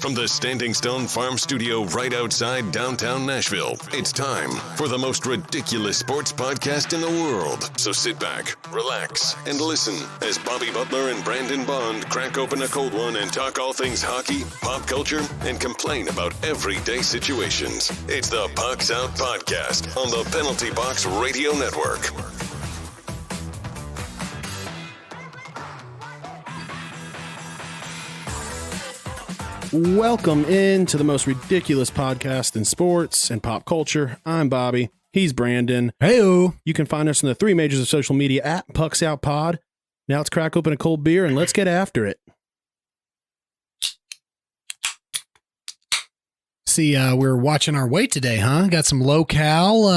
From the Standing Stone Farm Studio right outside downtown Nashville, it's time for the most ridiculous sports podcast in the world. So sit back, relax, and listen as Bobby Butler and Brandon Bond crack open a cold one and talk all things hockey, pop culture, and complain about everyday situations. It's the Pucks Out Podcast on the Penalty Box Radio Network. Welcome into the most ridiculous podcast in sports and pop culture. I'm Bobby. He's Brandon. Heyo. You can find us in the three majors of social media at Pucks Out Pod. Now let's crack open a cold beer and let's get after it. See, we're watching our weight today, huh? Got some low-cal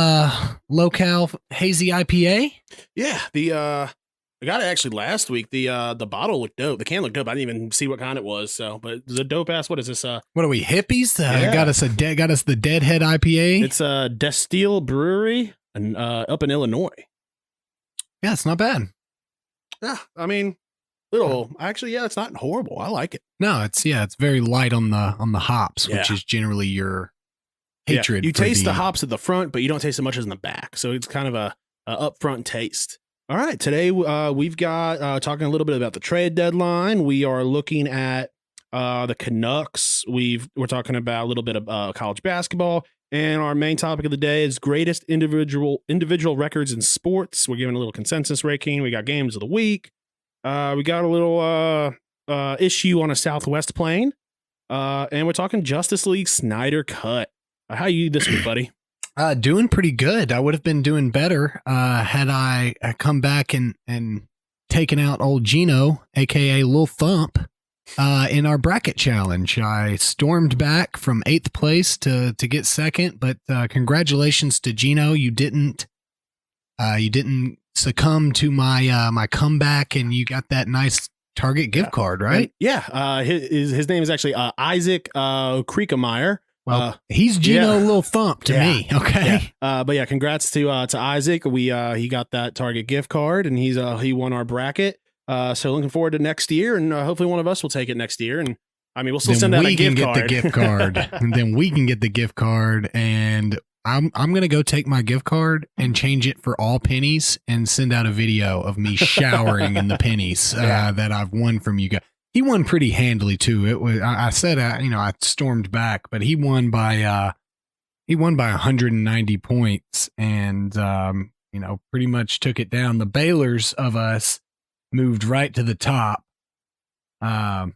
hazy IPA. Yeah, I got it actually last week. The bottle looked dope. The can looked dope. I didn't even see what kind it was. But the dope ass. What is this? What are we, hippies? Yeah. Got us the Deadhead IPA. It's Destill Brewery and up in Illinois. Yeah, it's not bad. Yeah, I mean, it's not horrible. I like it. No, it's very light on the hops, which is generally your hatred. You taste the hops at the front, but you don't taste as much as in the back. So it's kind of a upfront taste. All right, today we've got talking a little bit about the trade deadline. We are looking at the Canucks. We're talking about a little bit of college basketball, and our main topic of the day is greatest individual records in sports. We're giving a little consensus ranking. We got games of the week. We got a little issue on a Southwest plane, and we're talking Justice League Snyder Cut. How you this week, buddy? Doing pretty good. I would have been doing better had I come back and taken out old Gino, aka Lil Thump, in our bracket challenge. I stormed back from 8th place to get second, but congratulations to Gino. You didn't succumb to my comeback, and you got that nice Target gift card, right? Yeah. His name is actually Isaac Kriekemeyer. Well, he's Gino Lil Thump to me. Okay. Yeah. But yeah, congrats to Isaac. He got that Target gift card, and he won our bracket. So looking forward to next year, and hopefully one of us will take it next year. And I mean, we'll still send out a gift card. The gift card, and then we can get the gift card. And I'm gonna go take my gift card and change it for all pennies, and send out a video of me showering in the pennies that I've won from you guys. He won pretty handily too. It was I said I stormed back, but he won by 190 points, and pretty much took it down. The Baylors of us moved right to the top. 1,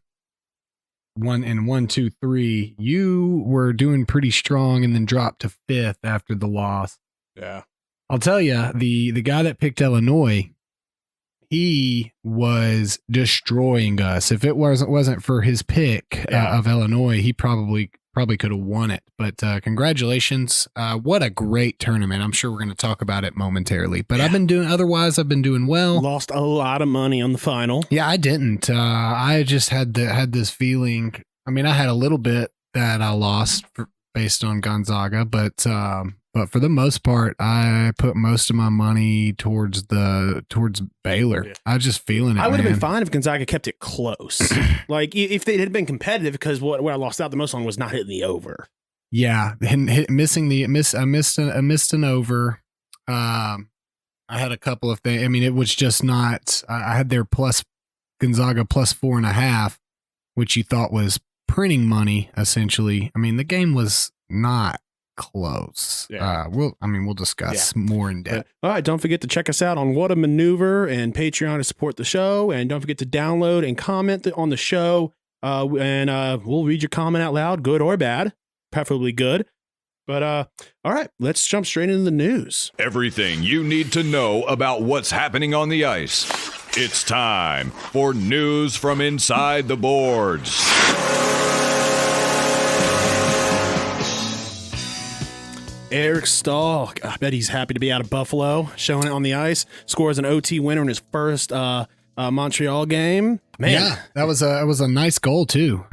2, 3. You were doing pretty strong, and then dropped to 5th after the loss. Yeah, I'll tell you, the guy that picked Illinois, he was destroying us. If it wasn't for his pick of Illinois, he probably could have won it. But congratulations. What a great tournament. I'm sure we're going to talk about it momentarily. But I've been doing well. Lost a lot of money on the final. Yeah, I didn't. I just had this feeling. I mean, I had a little bit that I lost based on Gonzaga, but for the most part, I put most of my money towards Baylor. Yeah. I was just feeling it. I would have been fine if Gonzaga kept it close. Like if they had been competitive, because what I lost out the most on was not hitting the over. Yeah, and I missed an over. I had a couple of things. I mean, it was just not. I had their Gonzaga plus 4.5, which you thought was printing money essentially. I mean, the game was not close. We'll discuss more in depth. All right, don't forget to check us out on What a Maneuver and Patreon to support the show, and don't forget to download and comment on the show, and we'll read your comment out loud, good or bad, preferably good. But all right, let's jump straight into the news. Everything you need to know about what's happening on the ice. It's time for news from inside the boards. Eric Stahl, I bet he's happy to be out of Buffalo, showing it on the ice. Scores an OT winner in his first Montreal game. Man, yeah, that was a nice goal too.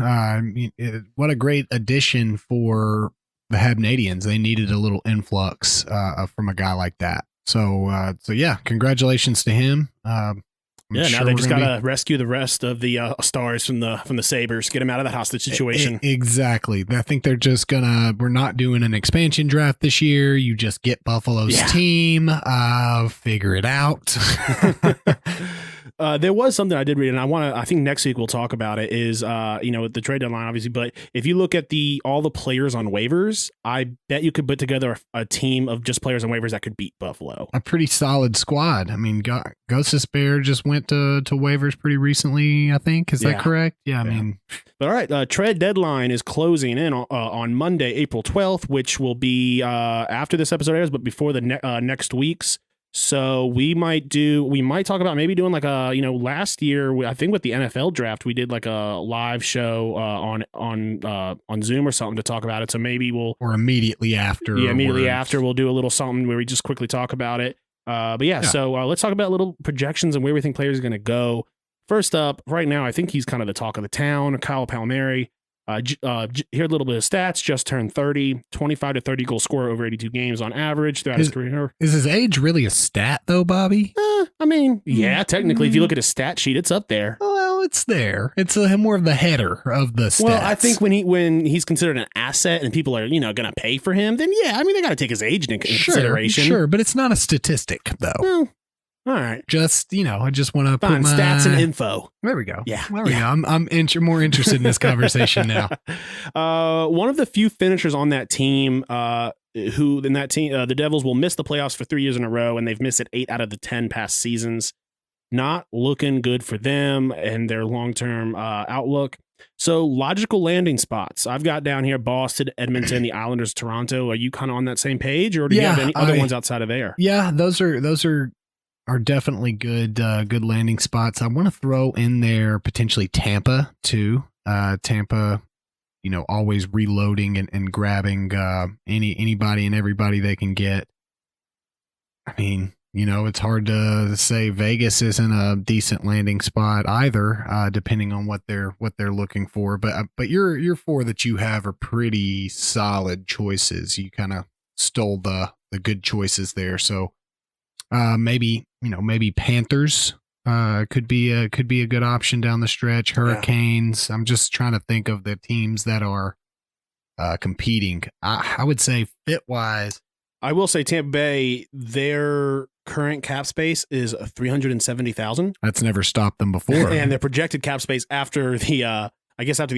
What a great addition for the Habnadians. They needed a little influx from a guy like that. So yeah, congratulations to him. Now they just gotta rescue the rest of the stars from the Sabres, get them out of that hostage situation. Exactly. I think they're just we're not doing an expansion draft this year. You just get Buffalo's team, figure it out. There was something I did read, and I think next week we'll talk about it, is, the trade deadline, obviously, but if you look at all the players on waivers, I bet you could put together a team of just players on waivers that could beat Buffalo. A pretty solid squad. I mean, Ghostus Bear just went to waivers pretty recently, I think. Is that correct? Yeah, I mean. But all right, trade deadline is closing in on Monday, April 12th, which will be after this episode airs, but before the next week's. So we might talk about maybe doing like last year, I think with the NFL draft, we did like a live show on Zoom or something to talk about it. So maybe or immediately after. Yeah, immediately after we'll do a little something where we just quickly talk about it. So let's talk about little projections and where we think players are going to go. First up, right now, I think he's kind of the talk of the town, Kyle Palmieri. Here a little bit of stats. Just turned 30, 25 to 30 goal scorer over 82 games on average throughout his career. Is his age really a stat though, Bobby? Technically, if you look at his stat sheet, it's up there. Well, it's there. It's more of the header of the stats. Well, I think when he's considered an asset and people are going to pay for him, then they got to take his age into consideration. Sure, but it's not a statistic though. Well, all right. Just, I just want to put stats and info. There we go. Yeah. There we go. I'm more interested in this conversation now. One of the few finishers on that team, the Devils will miss the playoffs for 3 years in a row, and they've missed it 8 out of the 10 past seasons. Not looking good for them and their long-term outlook. So logical landing spots. I've got down here Boston, Edmonton, the Islanders, Toronto. Are you kind of on that same page, or do you have any other ones outside of there? Yeah, those are definitely good landing spots. I want to throw in there potentially Tampa too. Tampa, always reloading and grabbing anybody and everybody they can get. I mean, it's hard to say Vegas isn't a decent landing spot either, depending on what they're looking for. But your 4 that you have are pretty solid choices. You kind of stole the good choices there. So maybe Panthers could be a good option down the stretch. Hurricanes. I'm just trying to think of the teams that are competing. I would say fit wise. I will say Tampa Bay, their current cap space is $370,000. That's never stopped them before. And their projected cap space after the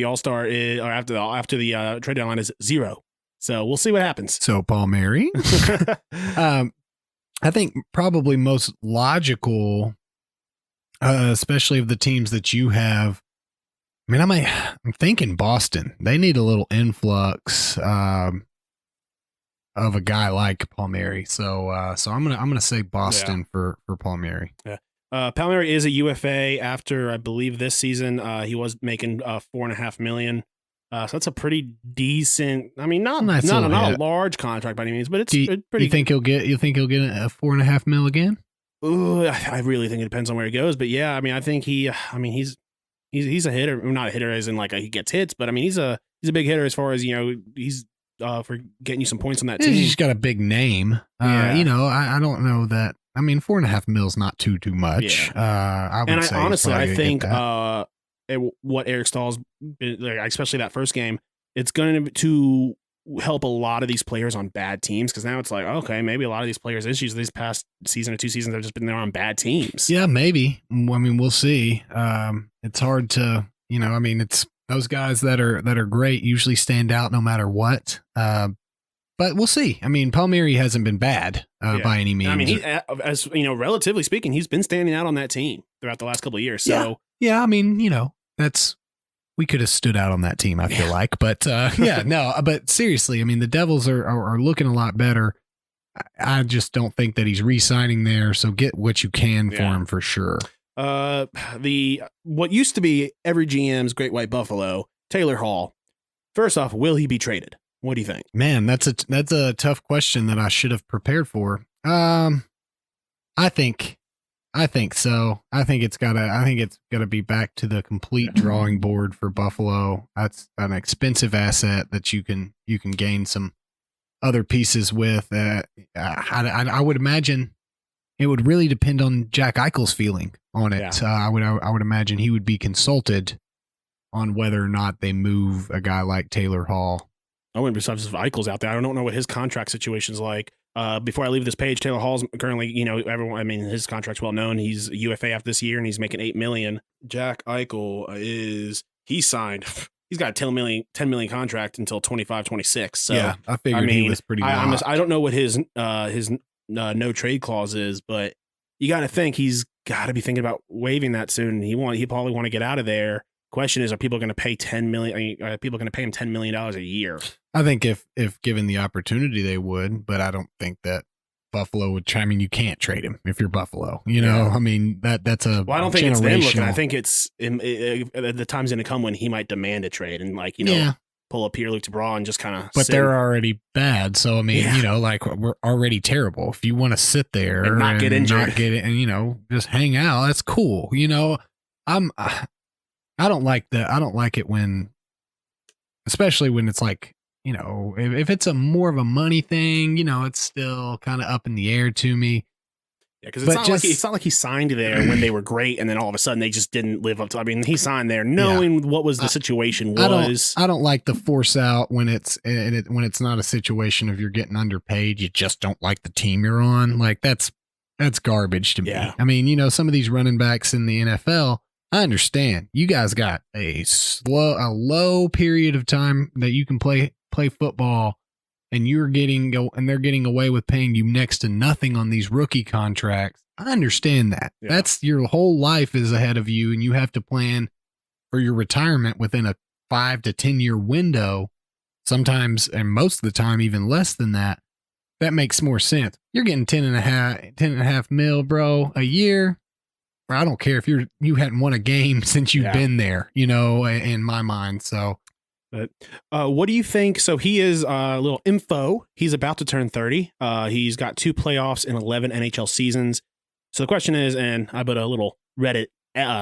All-Star or after the trade deadline is 0. So we'll see what happens. So Palmieri. I think probably most logical, especially of the teams that you have. I mean, I'm thinking Boston. They need a little influx of a guy like Palmieri. So I'm gonna say Boston for Palmieri. Yeah. Palmieri is a UFA after, I believe, this season. He was making $4.5 million. So that's a pretty decent. I mean, not a large contract by any means, but it's pretty. You think he'll get a $4.5 million again? Ooh, I really think it depends on where he goes. But yeah, I mean, I think he's a hitter. Not a hitter as in like he gets hits, but I mean, he's a big hitter as far as he's for getting you some points on that team. He's got a big name. I don't know that. I mean, $4.5 million is not too much. Yeah. I think what Eric Stahl's, especially that first game, it's going to help a lot of these players on bad teams, because now it's like, okay, maybe a lot of these players' issues this past season or 2 seasons have just been there on bad teams. Yeah, maybe. I mean, we'll see. It's hard to, it's those guys that are great usually stand out no matter what. But we'll see. I mean, Palmieri hasn't been bad by any means. I mean, as relatively speaking, he's been standing out on that team throughout the last couple of years. So yeah, I mean, we could have stood out on that team, I feel like. But but seriously, I mean, the Devils are looking a lot better. I just don't think that he's re-signing there. So get what you can for him for sure. What used to be every GM's Great White Buffalo, Taylor Hall. First off, will he be traded? What do you think? Man, that's a tough question that I should have prepared for. I think so. I think it's gotta be back to the complete drawing board for Buffalo. That's an expensive asset that you can gain some other pieces with. I would imagine it would really depend on Jack Eichel's feeling on it. Yeah. I would imagine he would be consulted on whether or not they move a guy like Taylor Hall. I wouldn't be surprised if Eichel's out there. I don't know what his contract situation's like. Before I leave this page, Taylor Hall's currently, everyone. I mean, his contract's well known. He's a UFA after this year, and he's making $8 million. Jack Eichel he signed. He's got a $10 million contract until 25, 26. So yeah, I figured he was pretty. I don't know what his no trade clause is, but you got to think he's got to be thinking about waiving that soon. He probably want to get out of there. Question is, are people going to pay $10 million? Are people going to pay him $10 million a year? I think if given the opportunity, they would, but I don't think that Buffalo would try. I mean, you can't trade him if you're Buffalo. I mean that's a. Well, I don't think it's them looking. I think it's the time's going to come when he might demand a trade and pull up Pierre-Luc Dubois and just kind of. But they're already bad, so I mean, we're already terrible. If you want to sit there and not get injured, not get it, and just hang out, that's cool. I don't like it when, especially when it's like, if it's a more of a money thing, it's still kind of up in the air to me. Yeah, because it's not like he signed there when they were great, and then all of a sudden they just didn't live up to. I mean, he signed there knowing what was the situation was. I don't like the force out when it's not a situation of you're getting underpaid. You just don't like the team you're on. Like that's garbage to me. Yeah. I mean, some of these running backs in the NFL. I understand. You guys got a low period of time that you can play football, and they're getting away with paying you next to nothing on these rookie contracts. I understand that. Yeah. That's your whole life is ahead of you, and you have to plan for your retirement within a 5 to 10 year window. Sometimes, and most of the time, even less than that. That makes more sense. You're getting 10 and a half mil, bro, a year. I don't care if you hadn't won a game since you've been there, in my mind. So, but what do you think? So he is a little info. He's about to turn 30. He's got 2 playoffs in 11 NHL seasons. So the question is, and I put a little Reddit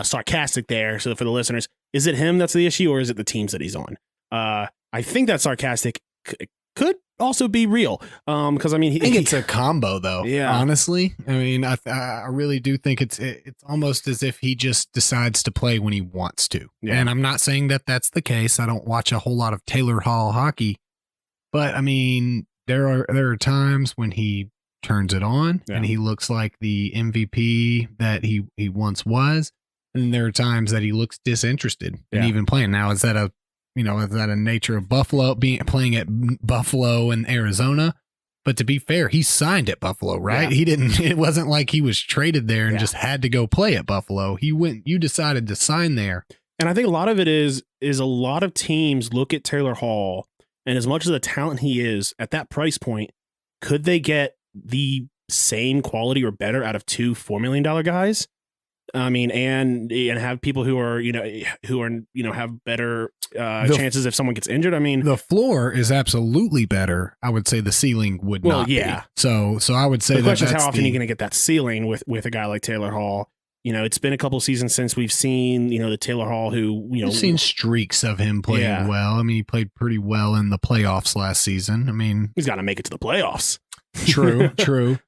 sarcastic there. So for the listeners, is it him that's the issue, or is it the teams that he's on? I think that sarcastic could also be real. Because I think it's a combo though. Yeah. Honestly, I mean, I really do think it's almost as if he just decides to play when he wants to. Yeah. And I'm not saying that that's the case. I don't watch a whole lot of Taylor Hall hockey, but I mean, there are times when he turns it on and he looks like the MVP that he once was, and there are times that he looks disinterested in even playing. Now, is that a nature of Buffalo playing at Buffalo and Arizona? But to be fair, he signed at Buffalo, right? Yeah. It wasn't like he was traded there and just had to go play at Buffalo. You decided to sign there. And I think a lot of it is a lot of teams look at Taylor Hall, and as much as the talent he is at that price point, could they get the same quality or better out of 2 $4 million guys? I mean, and have people who are have better chances if someone gets injured. I mean, the floor is absolutely better. I would say the ceiling would not. Yeah. Be. So I would say the question is how often are you going to get that ceiling with a guy like Taylor Hall? It's been a couple seasons since we've seen the Taylor Hall who we've seen streaks of him playing well. I mean, he played pretty well in the playoffs last season. I mean, he's got to make it to the playoffs. True.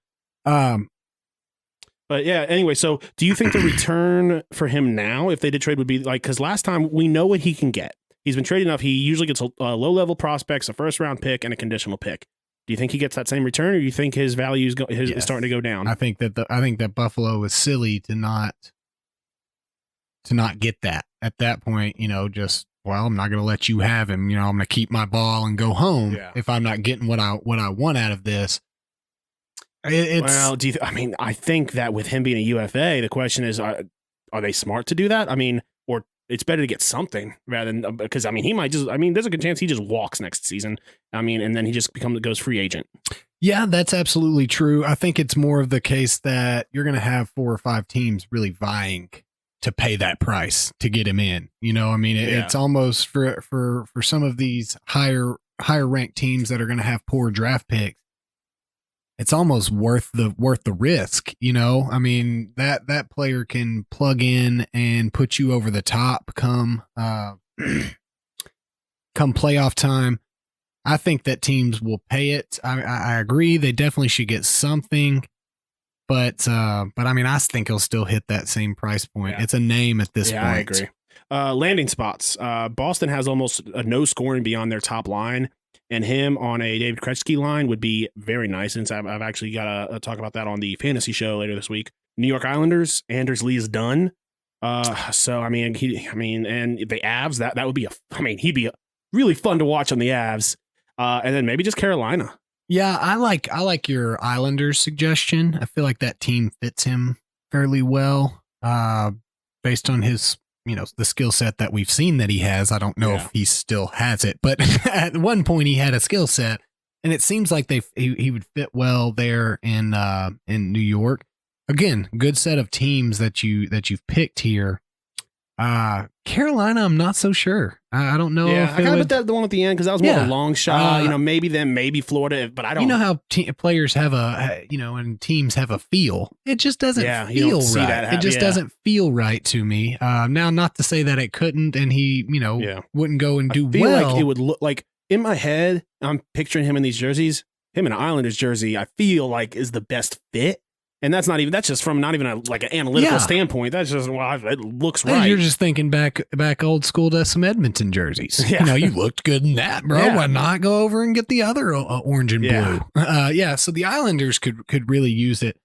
But yeah, anyway, so do you think the return for him now, if they did trade, would be like, because last time we know what he can get. He's been traded enough. He usually gets low-level prospects, a first-round pick, and a conditional pick. Do you think he gets that same return, or do you think his value is starting to go down? I think that Buffalo is silly to not get that at that point. I'm not going to let you have him. I'm going to keep my ball and go home if I'm not getting what I want out of this. I think that with him being a UFA, the question is, are they smart to do that? I mean, or it's better to get something rather than, because he might just, there's a good chance he just walks next season. And then he just goes free agent. Yeah, that's absolutely true. I think it's more of the case that you're going to have 4 or 5 teams really vying to pay that price to get him in. It's almost for some of these higher ranked teams that are going to have poor draft picks. It's almost worth the risk, that player can plug in and put you over the top come playoff time. I think that teams will pay it. I agree. They definitely should get something. But I mean, I think he'll still hit that same price point. Yeah. It's a name at this point. I agree. Landing spots. Boston has almost no scoring beyond their top line, and him on a David Krejci line would be very nice. Since I've actually got to talk about that on the fantasy show later this week. New York Islanders. Anders Lee is done. So and the Avs. That would be he'd be really fun to watch on the Avs. And then maybe just Carolina. Yeah, I like your Islanders suggestion. I feel like that team fits him fairly well, based on his, the skill set that we've seen that he has. I don't know if he still has it, but at one point he had a skill set, and it seems like he would fit well there in New York. Again, good set of teams that you've picked here. Carolina, I'm not so sure. I don't know. Yeah, if I kind of put that the one at the end because that was more of a long shot. Maybe them, maybe Florida, but I don't. You know how players have and teams have a feel. It just doesn't feel right. It just doesn't feel right to me. Now, not to say that it couldn't, and he, wouldn't go and do I feel well. like it would look like in my head. I'm picturing him in these jerseys. Him in an Islanders jersey, I feel like is the best fit. And that's just from not even an analytical standpoint. That's just, it looks right. You're just thinking back old school to some Edmonton jerseys. Yeah. You looked good in that, bro. Yeah. Why not go over and get the other orange and blue? So the Islanders could really use it.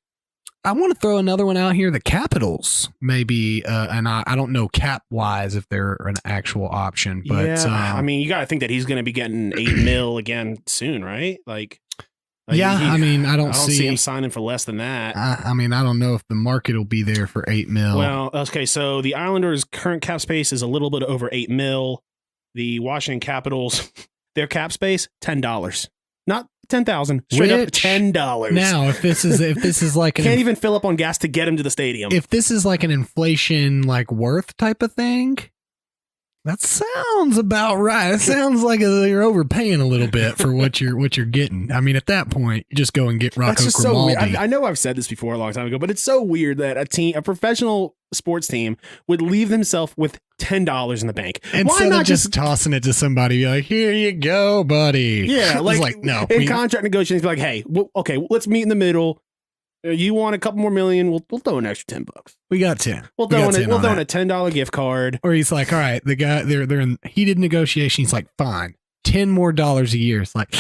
I want to throw another one out here. The Capitals, maybe, and I don't know cap wise if they're an actual option, but you got to think that he's going to be getting $8 million again soon, right? I don't see him signing for less than that. I don't know if the market will be there for $8 million. Well, okay, so the Islanders' current cap space is a little bit over $8 million. The Washington Capitals, their cap space, $10. Not $10,000, straight up $10. Now, if this is like can't even fill up on gas to get him to the stadium. If this is like an inflation worth type of thing, that sounds about right. It sounds like you're overpaying a little bit for what you're getting. I mean, at that point, you just go and get Rocco Grimaldi. So weird. I know I've said this before a long time ago, but it's so weird that a professional sports team would leave themselves with $10 in the bank. Instead of just tossing it to somebody, be like, "Here you go, buddy." Yeah, no. In contract negotiations, be like, "Hey, let's meet in the middle. You want a couple more million? We'll throw an extra $10. We got 10. We'll throw in a $10 gift card." Or he's like, "All right, the guy they're in heated negotiation." He's like, "Fine, $10 more a year." It's like,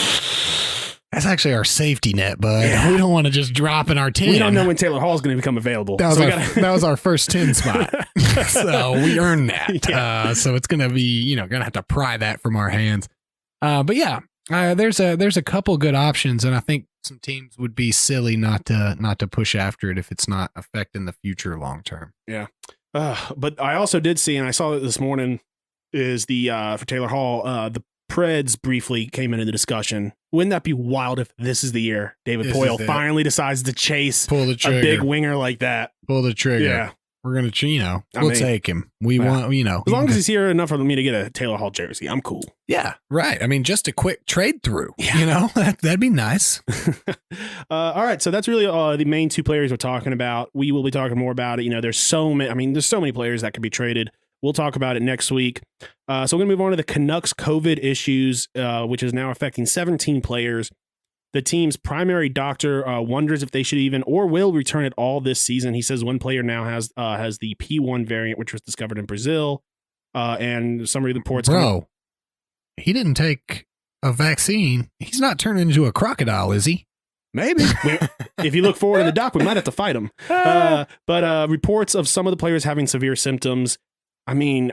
that's actually our safety net, bud. Yeah. We don't want to just drop in our 10. We don't know when Taylor Hall is going to become available. That was our first 10 spot, so we earned that. Yeah. So it's gonna be gonna have to pry that from our hands. But yeah, there's a couple good options, and I think some teams would be silly not to push after it if it's not affecting the future long term. Yeah. But I also did see, and I saw it this morning, is the for Taylor Hall, the Preds briefly came into the discussion. Wouldn't that be wild if this is the year David Poile finally decides to pull the trigger, a big winger like that? Pull the trigger. Yeah. We're going to, we'll take him. We want, as long as he's here enough for me to get a Taylor Hall jersey, I'm cool. Yeah, right. I mean, just a quick trade through, that'd be nice. All right. So that's really the main two players we're talking about. We will be talking more about it. There's so many players that could be traded. We'll talk about it next week. So we're going to move on to the Canucks COVID issues, which is now affecting 17 players. The team's primary doctor wonders if they should even or will return at all this season. He says one player now has the P1 variant, which was discovered in Brazil. And some reports. Bro, he didn't take a vaccine. He's not turning into a crocodile, is he? Maybe. If you look forward to the doc, we might have to fight him. But reports of some of the players having severe symptoms. I mean,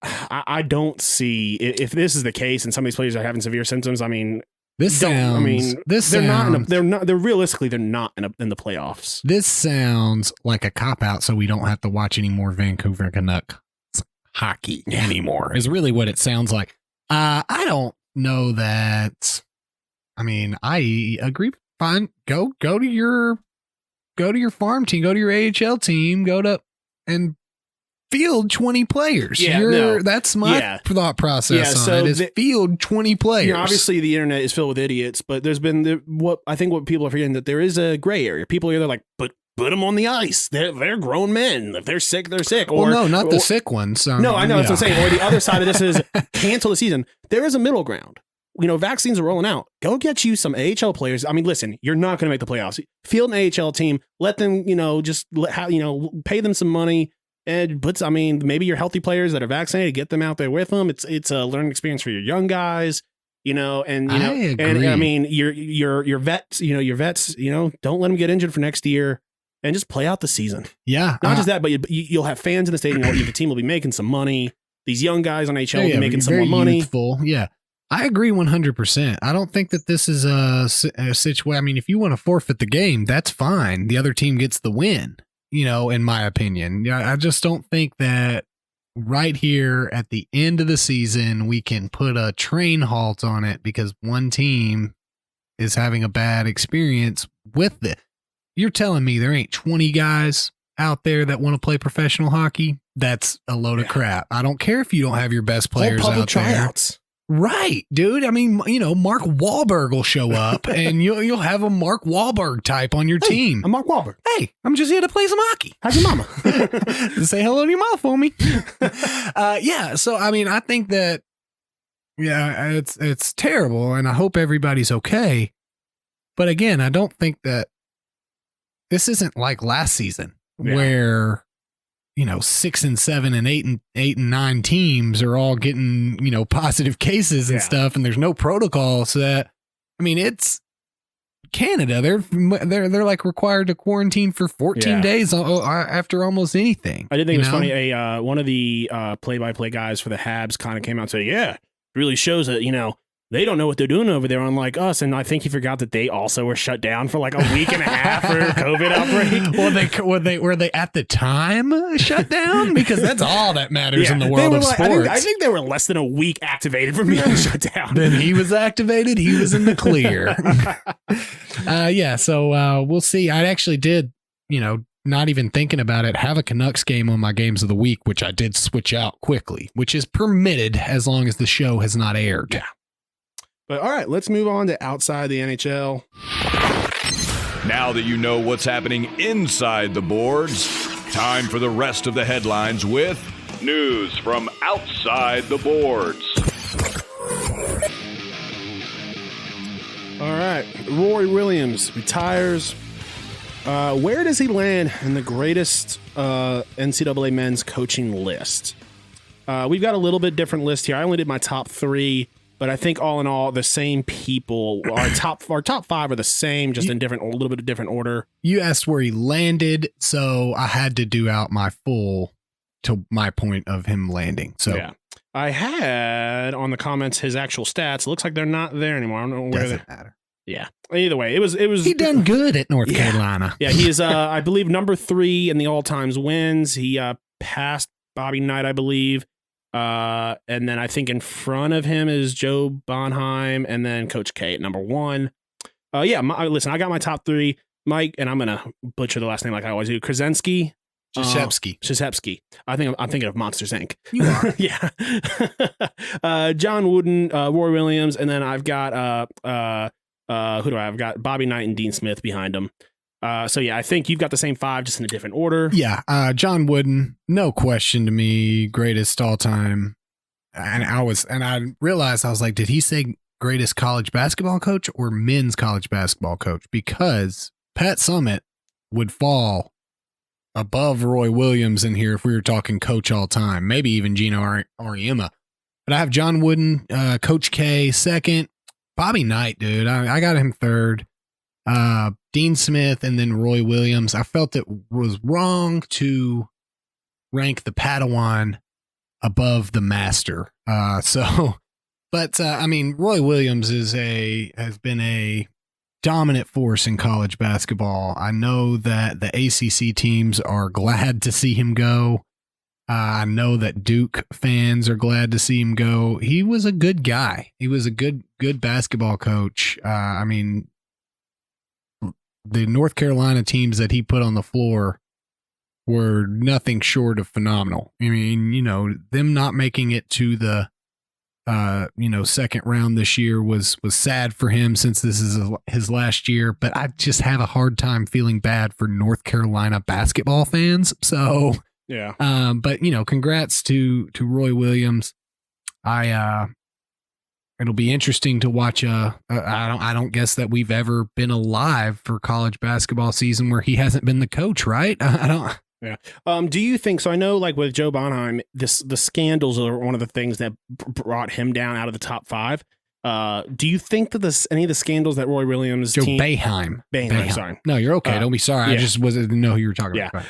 I don't see if this is the case and some of these players are having severe symptoms. I mean, they're realistically not in the playoffs. This sounds like a cop out, so we don't have to watch any more Vancouver Canucks hockey anymore. Is really what it sounds like. I don't know that. I mean, I agree. Fine, go to your farm team, go to your AHL team, and field 20 players. That's my thought process on it. Is field 20 players. Obviously the internet is filled with idiots, but there's been what people are forgetting, that there is a gray area. People are either like, but put them on the ice. They're grown men. If they're sick, they're sick. Or no, not the sick ones. No, I know. That's what I'm saying. Or the other side of this is cancel the season. There is a middle ground. vaccines are rolling out. Go get you some AHL players. I mean, listen, you're not going to make the playoffs. Field an AHL team. Let them, pay them some money. Maybe your healthy players that are vaccinated, get them out there with them. It's a learning experience for your young guys. I mean, your vets, don't let them get injured for next year, and just play out the season. Yeah. Not just that, but you'll have fans in the stadium. The team will be making some money. These young guys on HL will be making some more money. Youthful. Yeah. I agree 100%. I don't think that this is a situation. I mean, if you want to forfeit the game, that's fine. The other team gets the win, in my opinion. I just don't think that right here at the end of the season, we can put a train halt on it because one team is having a bad experience with it. You're telling me there ain't 20 guys out there that want to play professional hockey? That's a load of crap. I don't care if you don't have your best players out tryouts. there. Right, dude. I mean, Mark Wahlberg will show up and you'll have a Mark Wahlberg type on your team. I'm Mark Wahlberg. Hey, I'm just here to play some hockey. How's your mama? Say hello to your mom for me. So, I mean, I think that, it's terrible and I hope everybody's okay. But again, I don't think that this isn't like last season where, 6 and 7 and 8 and 9 teams are all getting, positive cases and stuff. And there's no protocol. So that, I mean, it's Canada. They're like required to quarantine for 14 days after almost anything. I did think it was funny. One of the play-by-play guys for the Habs kind of came out and said, it really shows that, they don't know what they're doing over there, unlike us. And I think he forgot that they also were shut down for like a week and a half for COVID outbreak. Well, were they at the time shut down? Because that's all that matters in the world of sports. I think they were less than a week activated from being shut down. Then he was activated. He was in the clear. So we'll see. I actually did, not even thinking about it, have a Canucks game on my games of the week, which I did switch out quickly, which is permitted as long as the show has not aired. Yeah. But all right, let's move on to outside the NHL. Now that you know what's happening inside the boards, time for the rest of the headlines with news from outside the boards. All right, Roy Williams retires. Where does he land in the greatest NCAA men's coaching list? We've got a little bit different list here. I only did my top 3. But I think all in all, the same people. Our top 5 are the same, just in a little bit of different order. You asked where he landed, so I had to do out my full to my point of him landing. So yeah, I had on the comments his actual stats. It looks like they're not there anymore. I don't know where doesn't matter. Yeah. Either way, it was. He done good at North Carolina. Yeah, he is. I believe number 3 in the all times wins. He passed Bobby Knight, I believe. And then I think in front of him is Joe Bonheim and then Coach K at number 1. Listen, I got my top 3, Mike, and I'm going to butcher the last name like I always do. Krzyzewski. Krzyzewski. I'm thinking of Monsters, Inc. You are. Yeah. John Wooden, Roy Williams. And then I've got, who do I have? I've got Bobby Knight and Dean Smith behind him. I think you've got the same 5, just in a different order. Yeah. John Wooden, no question to me, greatest all time. And I realized, I was like, did he say greatest college basketball coach or men's college basketball coach? Because Pat Summitt would fall above Roy Williams in here if we were talking coach all time, maybe even Gino Auriemma. But I have John Wooden, Coach K second, Bobby Knight, dude. I got him third. Dean Smith and then Roy Williams. I felt it was wrong to rank the Padawan above the master. Roy Williams has been a dominant force in college basketball. I know that the ACC teams are glad to see him go. I know that Duke fans are glad to see him go. He was a good guy. He was a good basketball coach. The North Carolina teams that he put on the floor were nothing short of phenomenal. I mean, them not making it to the, second round this year was sad for him since this is his last year. But I just have a hard time feeling bad for North Carolina basketball fans. So, yeah. Congrats to Roy Williams. it'll be interesting to watch. I don't guess that we've ever been alive for college basketball season where he hasn't been the coach, right? I don't. Yeah. Do you think so? I know, like with Joe Bonheim, the scandals are one of the things that brought him down out of the top 5. Do you think that any of the scandals that Roy Williams Joe Boeheim. Sorry. No, you're okay. Don't be sorry. Yeah. I just didn't know who you were talking about.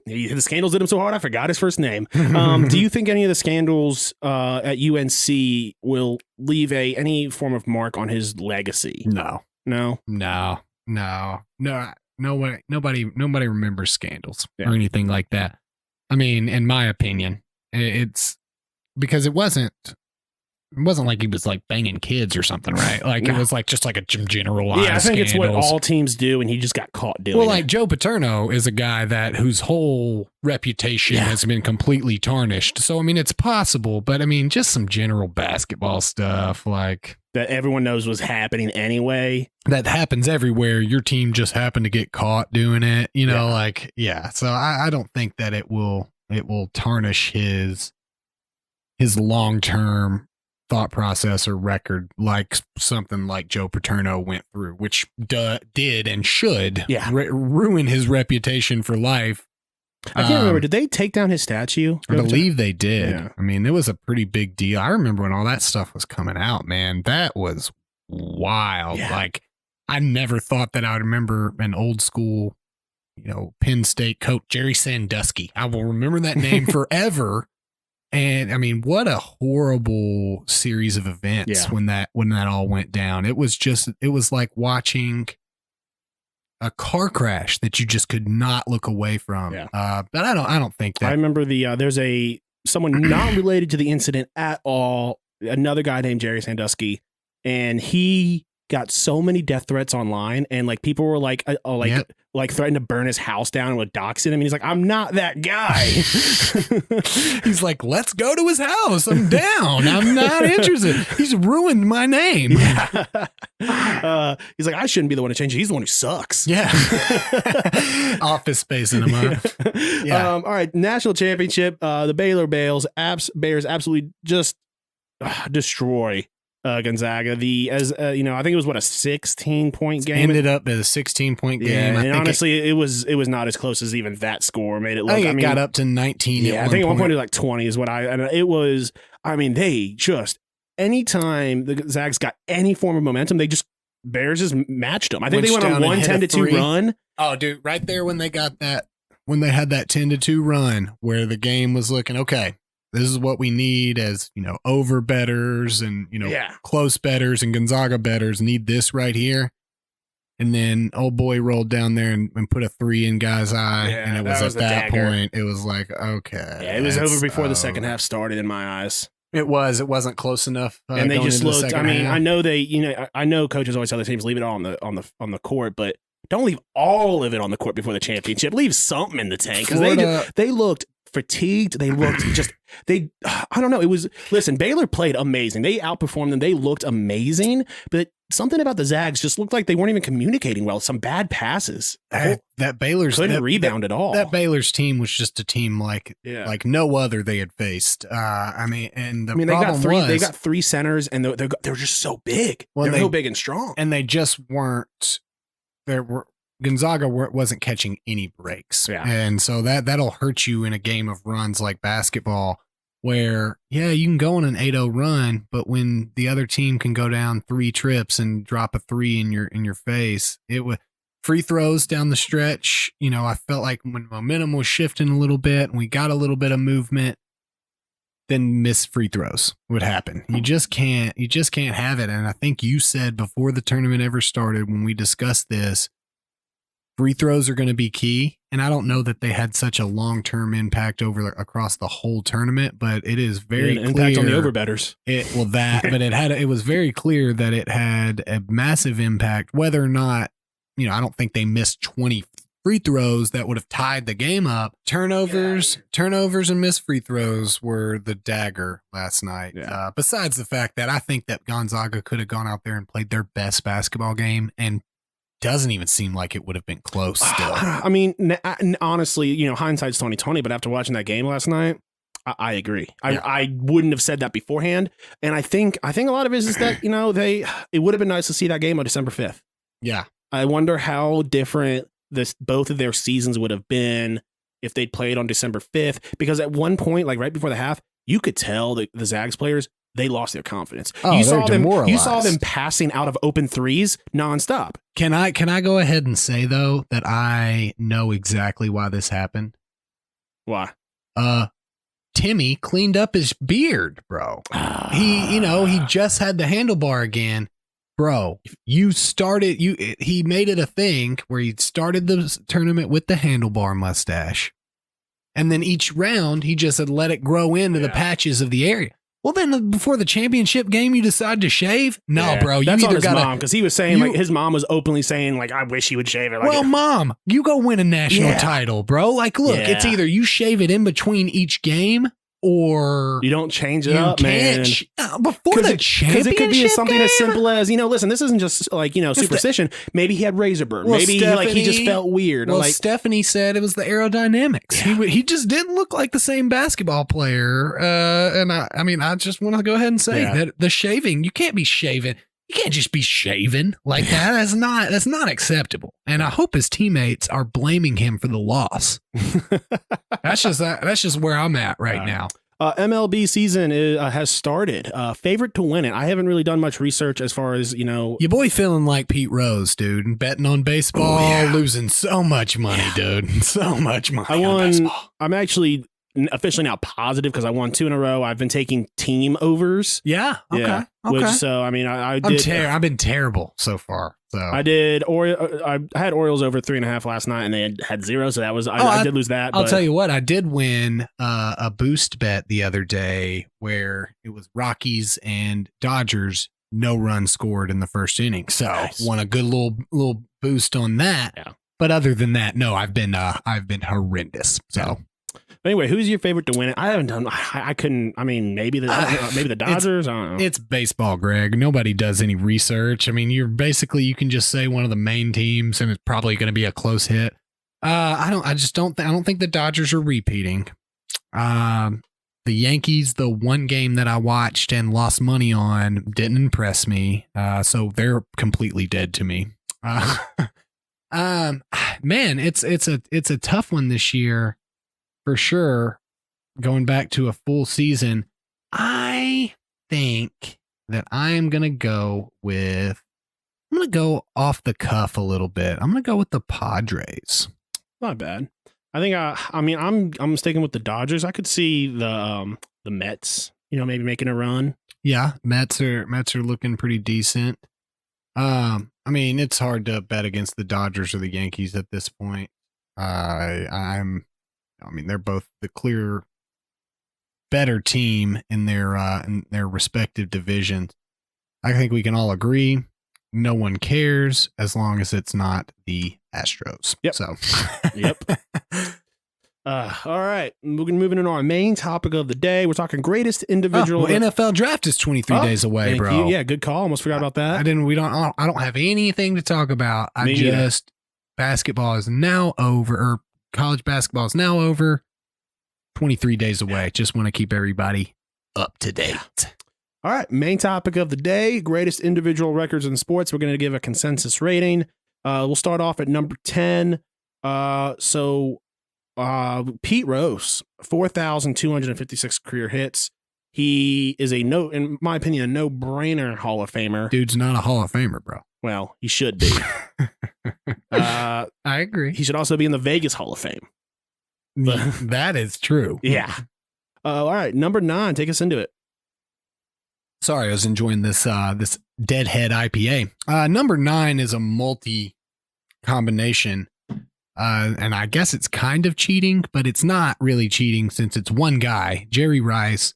The scandals did him so hard I forgot his first name. Do you think any of the scandals at UNC will leave any form of mark on his legacy? No. Nobody remembers scandals or anything like that. I mean, in my opinion, it's because it wasn't like he was like banging kids or something, right? Like No. It was like just like a generalized. Yeah, I think scandals. it's what all teams do, and he just got caught doing Well, it. like Joe Paterno is a guy whose whole reputation has been completely tarnished. So I mean, it's possible, but I mean, just some general basketball stuff like that everyone knows was happening anyway. That happens everywhere. Your team just happened to get caught doing it, So I don't think that it will tarnish his long-term thought process or record like something like Joe Paterno went through, which did and should ruin his reputation for life. I can't remember. Did they take down his statue? I believe they did. Yeah. I mean, it was a pretty big deal. I remember when all that stuff was coming out, man. That was wild. Yeah. Like, I never thought that I would remember an old school, Penn State coach, Jerry Sandusky. I will remember that name forever. And I mean, what a horrible series of events when that all went down. It was like watching a car crash that you just could not look away from. Yeah. But I don't think that. I remember there's someone not related to the incident at all, another guy named Jerry Sandusky, and he got so many death threats online, and like people were like threatened to burn his house down and would dox him. And he's like, I'm not that guy. He's like, let's go to his house. I'm down. I'm not interested. He's ruined my name. Yeah. He's like, I shouldn't be the one to change it. He's the one who sucks. Yeah. Office Space in him, huh? Yeah. All right. National championship. The Bears absolutely just destroy Gonzaga. I think it was a 16-point game. Ended up as a 16-point game. Yeah, and honestly, it was not as close as even that score made it look. I got up to 19. Yeah, I think at one point it was like 20 is what it was. I mean, they just anytime the Zags got any form of momentum, Bears just matched them. I think they went on 1-10-2 run. Oh, dude, right there when they got that, when they had that 10-2 run where the game was looking okay. This is what we need as, over bettors and, close bettors and Gonzaga bettors need this right here. And then old boy rolled down there and put a 3 in guy's eye. Yeah, and it was at that point, it was like, okay. Yeah, it was over before the second half started in my eyes. It wasn't close enough. And they just looked, I mean, half. I know I know coaches always tell their teams leave it all on the court, but don't leave all of it on the court before the championship. Leave something in the tank. Because they looked fatigued. They looked I don't know. Listen, Baylor played amazing. They outperformed them. They looked amazing, but something about the Zags just looked like they weren't even communicating well. Some bad passes. That Baylor's couldn't rebound at all. That Baylor's team was just a team like no other they had faced. They got 3 centers and they're just so big. They're so big and strong. And they just weren't Gonzaga wasn't catching any breaks. Yeah. And so that'll hurt you in a game of runs like basketball where, you can go on an 8-0 run, but when the other team can go down 3 trips and drop a 3 in your face, it was free throws down the stretch. I felt like when momentum was shifting a little bit and we got a little bit of movement, then missed free throws would happen. You just can't have it. And I think you said before the tournament ever started, when we discussed this, free throws are going to be key, and I don't know that they had such a long-term impact across the whole tournament, but it is very clear. Impact on the overbetters. But it was very clear that it had a massive impact, whether or not, I don't think they missed 20 free throws that would have tied the game up. Turnovers and missed free throws were the dagger last night. Yeah. Besides the fact that I think that Gonzaga could have gone out there and played their best basketball game and doesn't even seem like it would have been close still. I mean, honestly, hindsight's 20/20, but after watching that game last night, I agree. Yeah. I wouldn't have said that beforehand. And I think a lot of it is that, it would have been nice to see that game on December 5th. Yeah. I wonder how different both of their seasons would have been if they'd played on December 5th. Because at one point, like right before the half, you could tell that the Zags players, they lost their confidence. Oh, you they're demoralized. You saw them passing out of open threes nonstop. Can I go ahead and say though that I know exactly why this happened? Why? Timmy cleaned up his beard, bro. He just had the handlebar again. Bro, he made it a thing where he started the tournament with the handlebar mustache. And then each round, he just had let it grow into the patches of the area. Well, then before the championship game, you decide to shave? No, bro. That's you on either his got mom, because he was saying, his mom was openly saying, I wish he would shave it. Well, mom, you go win a national title, bro. Look, it's either you shave it in between each game, or you don't change it up, man. Before the championship, because it could be something game? as simple as listen, this isn't just superstition. Maybe he had razor burn. Well, maybe he just felt weird. Well, Stephanie said it was the aerodynamics. Yeah. He just didn't look like the same basketball player. And I just want to go ahead and say that the shaving, you can't be shaving. You can't just be shaving like that. That's not acceptable. And I hope his teammates are blaming him for the loss. That's just where I'm at right now. MLB season has started. Favorite to win it. I haven't really done much research as far as, Your boy feeling like Pete Rose, dude, and betting on baseball, losing so much money, dude. So much money. I won. On baseball. I'm actually officially now positive because I won 2 in a row. I've been taking team overs. Yeah. Okay. Yeah, okay. Which, so I mean, I did. I've been terrible so far. So I did. I had Orioles over 3.5 last night, and they had 0. So that was I did lose that. I'll tell you what, I did win a boost bet the other day where it was Rockies and Dodgers. No run scored in the first inning, so won a good little boost on that. Yeah. But other than that, no, I've been horrendous. So. Anyway, who's your favorite to win it? I haven't done. I couldn't. I mean, maybe the Dodgers. I don't know. It's baseball, Greg. Nobody does any research. I mean, you can just say one of the main teams, and it's probably going to be a close hit. I don't think the Dodgers are repeating. The Yankees, the one game that I watched and lost money on, didn't impress me. So they're completely dead to me. Man, it's a tough one this year. For sure, going back to a full season, I think that I'm going to go off the cuff a little bit. I'm going to go with the Padres. Not bad. I think, I'm sticking with the Dodgers. I could see the Mets, maybe making a run. Yeah, Mets are looking pretty decent. It's hard to bet against the Dodgers or the Yankees at this point. They're both the clear better team in their respective divisions. I think we can all agree no one cares as long as it's not the Astros. Yep. So, yep. All right. Moving on our main topic of the day. We're talking greatest individual. NFL draft is 23 days away, bro. Yeah, good call. Almost forgot about that. I don't have anything to talk about. Basketball is now over, or college basketball is now over. 23 days away. Just want to keep everybody up to date. All right. Main topic of the day, greatest individual records in sports. We're going to give a consensus rating. We'll start off at number 10. Pete Rose, 4,256 career hits. He is in my opinion, a no-brainer Hall of Famer. Dude's not a Hall of Famer, bro. Well, he should be. I agree. He should also be in the Vegas Hall of Fame. That is true. Yeah. All right. Number 9. Take us into it. Sorry, I was enjoying this Deadhead IPA. Number 9 is a multi combination. And I guess it's kind of cheating, but it's not really cheating since it's one guy, Jerry Rice.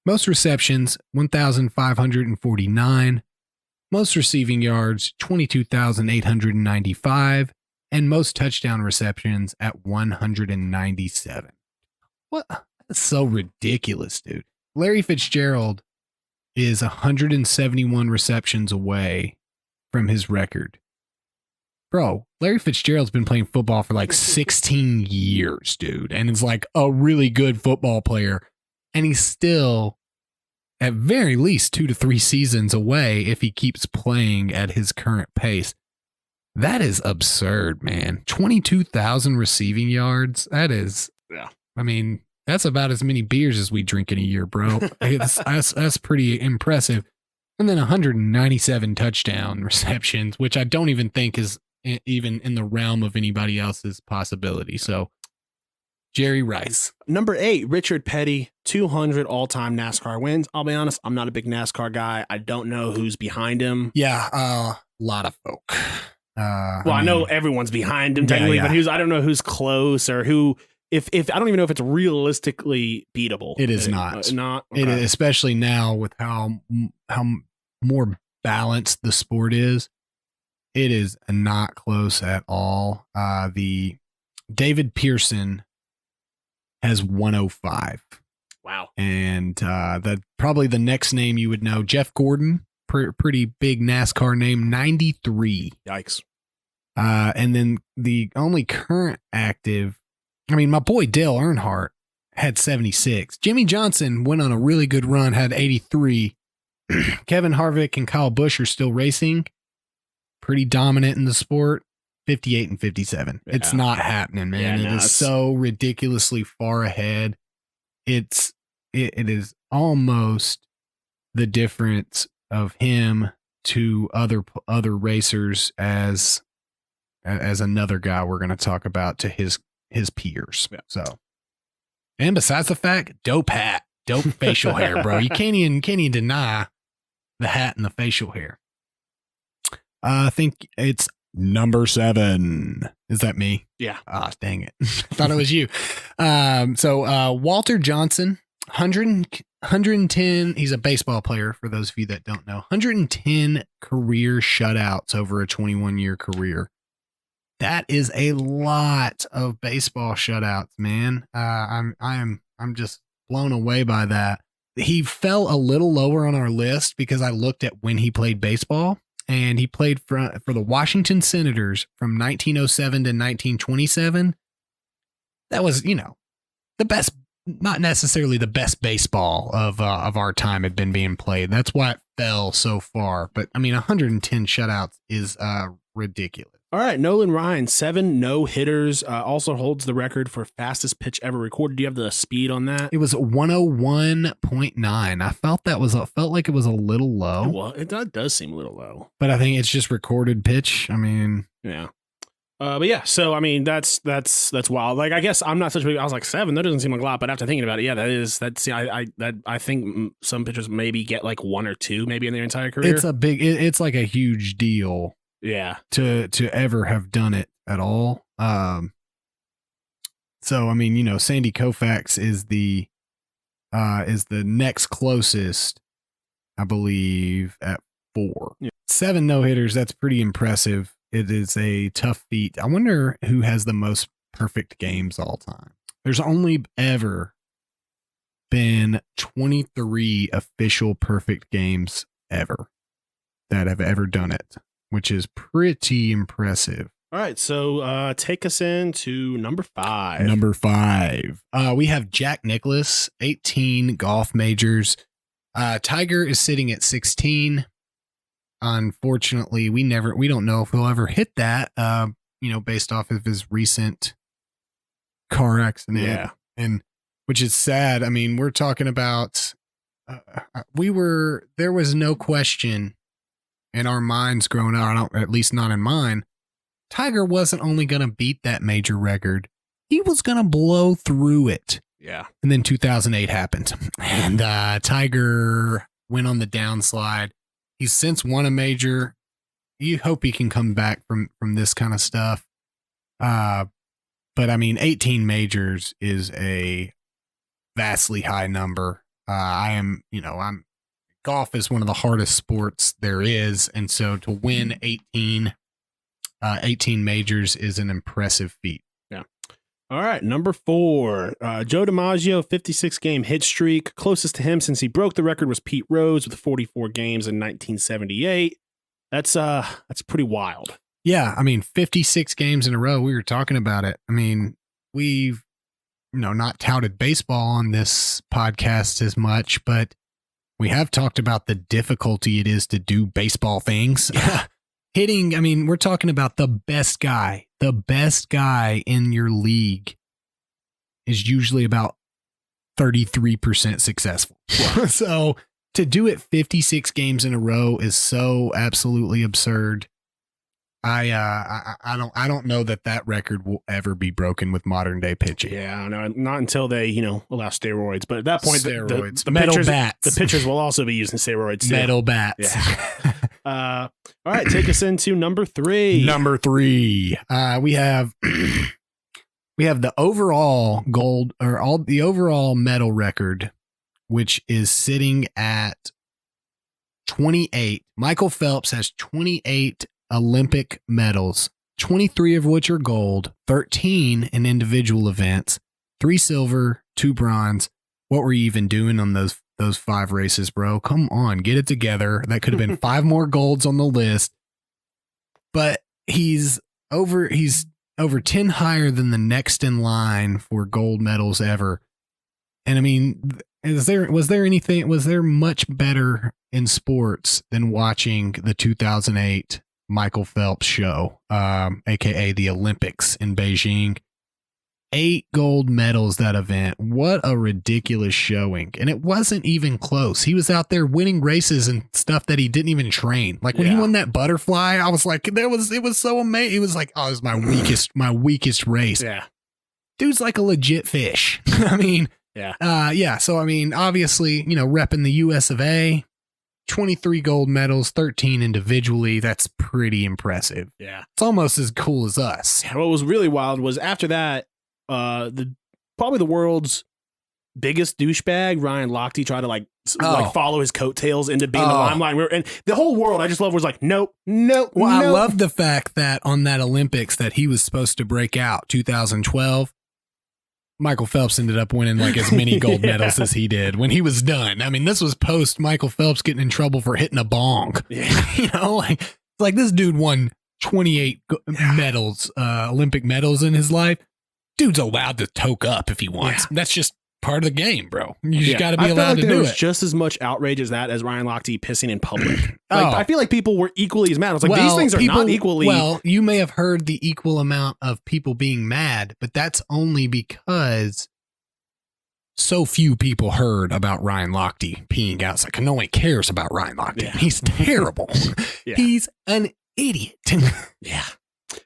Most receptions, 1,549. Most receiving yards, 22,895. And most touchdown receptions at 197. What? That's so ridiculous, dude. Larry Fitzgerald is 171 receptions away from his record. Bro, Larry Fitzgerald's been playing football for like 16 years, dude. And is like a really good football player. and he's still at very least 2 to 3 seasons away if he keeps playing at his current pace. That is absurd, man. 22,000 receiving yards. That is, I mean, that's about as many beers as we drink in a year, bro. That's pretty impressive. And then 197 touchdown receptions, which I don't even think is even in the realm of anybody else's possibility. So, Jerry Rice. Number 8, Richard Petty, 200 all-time NASCAR wins. I'll be honest, I'm not a big NASCAR guy. I don't know who's behind him. Yeah, a lot of folk. I know everyone's behind him technically, but I don't know who's close or who. If I don't even know if it's realistically beatable. It is not. Not okay. It is, especially now with how more balanced the sport is. It is not close at all. The David Pearson has 105. Wow. And probably the next name you would know, Jeff Gordon, pretty big NASCAR name, 93. Yikes. And then the only current active, I mean, my boy Dale Earnhardt had 76. Jimmy Johnson went on a really good run, had 83. Kevin Harvick and Kyle Busch are still racing, pretty dominant in the sport, 58 and 57. Yeah. It's not happening, man. It is so ridiculously far ahead. It is almost the difference of him to other racers as another guy we're going to talk about to his peers. Yeah. So, and besides the fact, dope hat, dope facial hair, bro. You can't even deny the hat and the facial hair. I think it's number 7. Is that me? Yeah. Ah, dang it. I thought it was you. So Walter Johnson, 110. He's a baseball player, for those of you that don't know. 110 career shutouts over a 21-year career. That is a lot of baseball shutouts, man. I'm just blown away by that. He fell a little lower on our list because I looked at when he played baseball, and he played for the Washington Senators from 1907 to 1927. That was, the best, not necessarily the best baseball of our time had been being played. That's why it fell so far. But I mean, 110 shutouts is ridiculous. All right, Nolan Ryan, 7 no-hitters, also holds the record for fastest pitch ever recorded. Do you have the speed on that? It was 101.9. I felt like it was a little low. Well, it does seem a little low. But I think it's just recorded pitch. I mean, yeah. But yeah, so I mean, that's wild. Like, I guess I'm not such a big. I was like 7. That doesn't seem like a lot, but after thinking about it, yeah, I think some pitchers maybe get like 1 or 2 maybe in their entire career. It's like a huge deal. Yeah. To ever have done it at all. So I mean, Sandy Koufax is the next closest, I believe, at 4. Yeah. 7 no-hitters, that's pretty impressive. It is a tough feat. I wonder who has the most perfect games all time. There's only ever been 23 official perfect games ever that have ever done it, which is pretty impressive. All right, so take us into number 5. Number 5. We have Jack Nicklaus, 18 golf majors. Tiger is sitting at 16. Unfortunately, we don't know if he'll ever hit that, based off of his recent car accident. Yeah. And which is sad. I mean, we're talking about, there was no question in our minds growing up, at least not in mine, Tiger wasn't only going to beat that major record, he was going to blow through it. Yeah. And then 2008 happened, and Tiger went on the downslide. He's since won a major. You hope he can come back from this kind of stuff. But I mean, 18 majors is a vastly high number. Golf is one of the hardest sports there is. And so to win 18 majors is an impressive feat. Yeah. All right. Number 4, Joe DiMaggio, 56 game hit streak. Closest to him since he broke the record was Pete Rose with 44 games in 1978. That's pretty wild. Yeah. I mean, 56 games in a row. We were talking about it. I mean, not touted baseball on this podcast as much, but we have talked about the difficulty it is to do baseball things. Yeah. Hitting, I mean, we're talking about the best guy in your league is usually about 33% successful. So to do it 56 games in a row is so absolutely absurd. I don't know that record will ever be broken with modern day pitching. Yeah, no, not until they, allow steroids. But at that point, the metal pitchers, bats. The pitchers will also be using steroids too. Metal bats. Yeah. All right, take us into number 3. Number 3. We have the overall gold or the overall medal record, which is sitting at 28. Michael Phelps has 28 Olympic medals, 23 of which are gold, 13 in individual events, 3 silver, 2 bronze. What were you even doing on those 5 races, bro? Come on, get it together. That could have been 5 more golds on the list. But he's over 10 higher than the next in line for gold medals ever. And I mean, was there much better in sports than watching the 2008 Michael Phelps show, aka the Olympics in Beijing? 8 gold medals that event. What a ridiculous showing. And it wasn't even close. He was out there winning races and stuff that he didn't even train. Like when he won that butterfly, I was like, it was so amazing. It was like, oh, it was my weakest race. Yeah. Dude's like a legit fish. I mean, yeah. So, I mean, obviously, repping the US of A, 23 gold medals, 13 individually. That's pretty impressive. Yeah. It's almost as cool as us. What was really wild was after that, probably the world's biggest douchebag, Ryan Lochte, tried to follow his coattails into being the limelight. And the whole world, I just love, was like, nope. Well, I love the fact that on that Olympics that he was supposed to break out 2012. Michael Phelps ended up winning like as many gold medals as he did when he was done. I mean, this was post Michael Phelps getting in trouble for hitting a bong. Yeah. like this dude won 28 medals, Olympic medals in his life. Dude's allowed to toke up if he wants. Yeah. That's just part of the game, bro. You just got to be allowed to do it. There was just as much outrage as that as Ryan Lochte pissing in public. I feel like people were equally as mad. I was like, these things are not equally. Well, you may have heard the equal amount of people being mad, but that's only because so few people heard about Ryan Lochte peeing out. It's like, no one cares about Ryan Lochte. Yeah. He's terrible. He's an idiot. Yeah.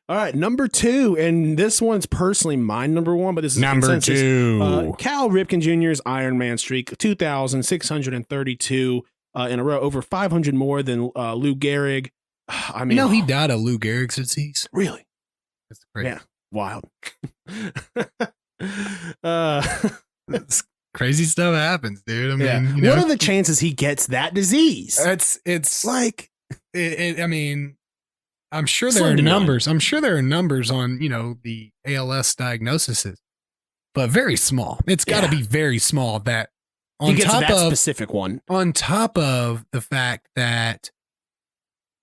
All right, number 2, and this one's personally my number 1, but this is number 2. Cal Ripken Jr.'s Ironman streak, 2,632 in a row, over 500 more than Lou Gehrig. I mean, he died of Lou Gehrig's disease. Really? That's crazy. Yeah, wild. Crazy stuff happens, dude. I mean, what are the chances he gets that disease? It's like, I mean. I'm sure there are numbers. I'm sure there are numbers on, the ALS diagnoses, but very small. It's got to be very small. That on he gets top that of specific one. On top of the fact that,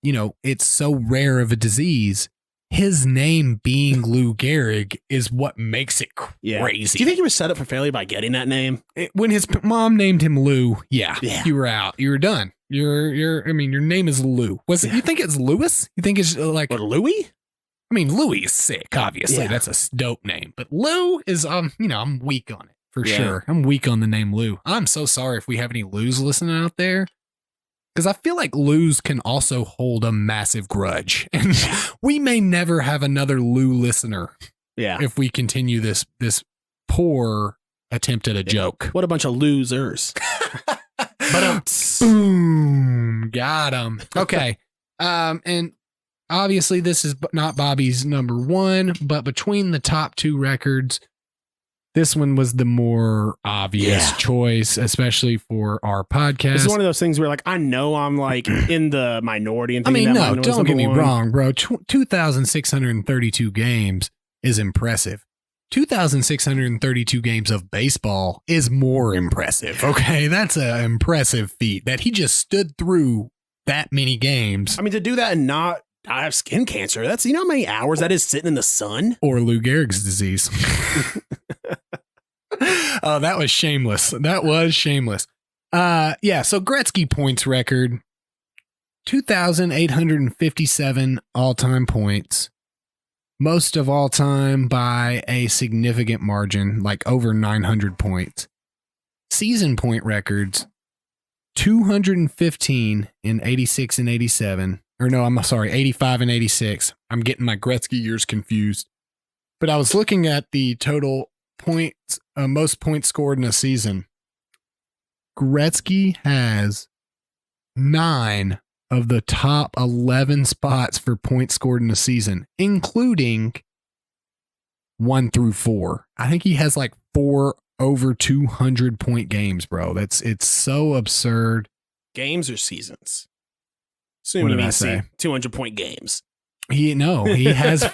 it's so rare of a disease, his name being Lou Gehrig is what makes it crazy. Yeah. Do you think he was set up for failure by getting that name? When his mom named him Lou, you were out. You were done. Your name is Lou. You think it's Lewis? You think it's like or Louis? I mean, Louis is sick, obviously. Yeah. That's a dope name. But Lou is I'm weak on it for sure. I'm weak on the name Lou. I'm so sorry if we have any Lou's listening out there. Because I feel like Lou's can also hold a massive grudge. And we may never have another Lou listener. Yeah. If we continue this poor attempt at a joke. What a bunch of losers. But boom, got him. Okay. And obviously this is not Bobby's number 1, but between the top 2 records, this one was the more obvious choice, especially for our podcast. This is one of those things where I know I'm in the minority. And don't get me wrong, bro. 2,632 games is impressive. 2,632 games of baseball is more impressive. Okay, that's an impressive feat that he just stood through that many games. I mean, to do that and not die of skin cancer, that's how many hours that is sitting in the sun? Or Lou Gehrig's disease. Oh, that was shameless. That was shameless. Yeah. So Gretzky points record, 2,857 all-time points. Most of all time by a significant margin, like over 900 points. Season point records, 215 in 86 and 87. Or no, I'm sorry, 85 and 86. I'm getting my Gretzky years confused. But I was looking at the total points, most points scored in a season. Gretzky has 9 of the top 11 spots for points scored in a season, including 1 through 4. I think he has like 4 over 200 point games, bro. It's so absurd. Games or seasons? What did I say? 200-point games. He has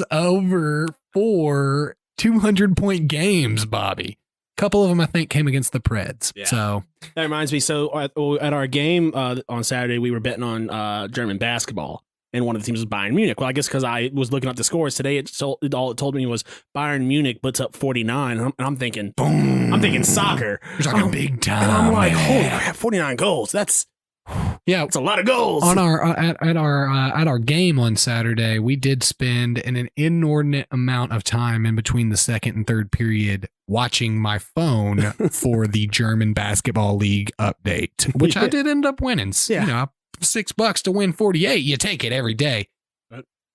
over 4 200-point games, Bobby. A couple of them, I think, came against the Preds. Yeah. So that reminds me. So at our game on Saturday, we were betting on German basketball, and one of the teams was Bayern Munich. Well, I guess because I was looking up the scores today, all it told me was Bayern Munich puts up 49, and I'm thinking, boom! I'm thinking soccer. You're talking big time. And I'm like, man. holy crap, 49 goals. That's a lot of goals. On our at our game on Saturday, we did spend an inordinate amount of time in between the second and third period watching my phone for the German Basketball League update, which I did end up winning. Yeah. You know, $6 to win 48. You take it every day.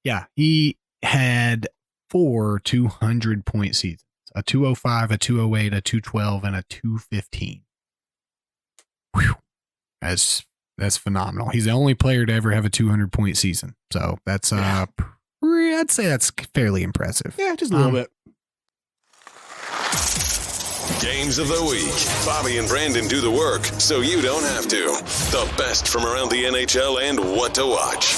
Yeah, he had 4 200-point seasons: a 205, a 208, a 212, and a 215. Whew. That's phenomenal. He's the only player to ever have a 200-point season. So that's I'd say that's fairly impressive. Yeah, just a little bit. Games of the week. Bobby and Brandon do the work, so you don't have to. The best from around the NHL and what to watch.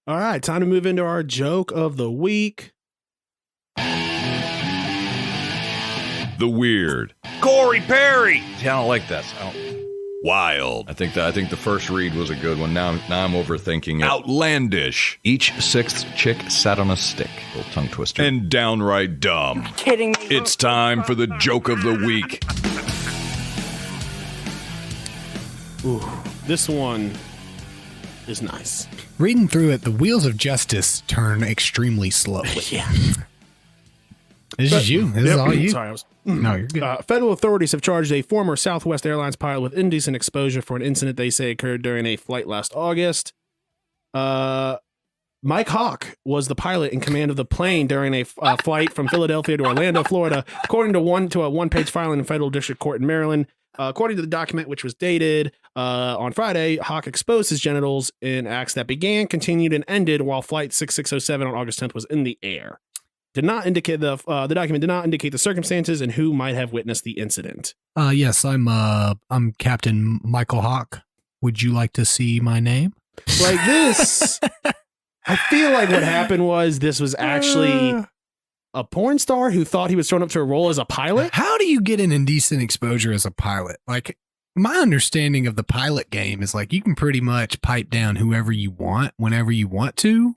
All right, time to move into our joke of the week. The weird. Corey Perry. See, I don't like that. Wild. I think the first read was a good one. Now I'm overthinking it. Outlandish. Each sixth chick sat on a stick. Little tongue twister. And downright dumb. Kidding me. It's time for the joke of the week. Ooh, this one is nice. Reading through it, the wheels of justice turn extremely slowly. Yeah. This is you. This is all you. Sorry, No, you're good. Federal authorities have charged a former Southwest Airlines pilot with indecent exposure for an incident they say occurred during a flight last August. Mike Hawk was the pilot in command of the plane during a flight from Philadelphia to Orlando, Florida, according to a one-page filing in federal district court in Maryland. According to the document, which was dated on Friday, Hawk exposed his genitals in acts that began, continued, and ended while Flight 6607 on August 10th was in the air. Did not indicate the document did not indicate the circumstances and who might have witnessed the incident. Yes, I'm Captain Michael Hawk. Would you like to see my name? Like this, I feel like what happened was this was actually a porn star who thought he was thrown up to a role as a pilot. How do you get an indecent exposure as a pilot? Like, my understanding of the pilot game is like you can pretty much pipe down whoever you want whenever you want to.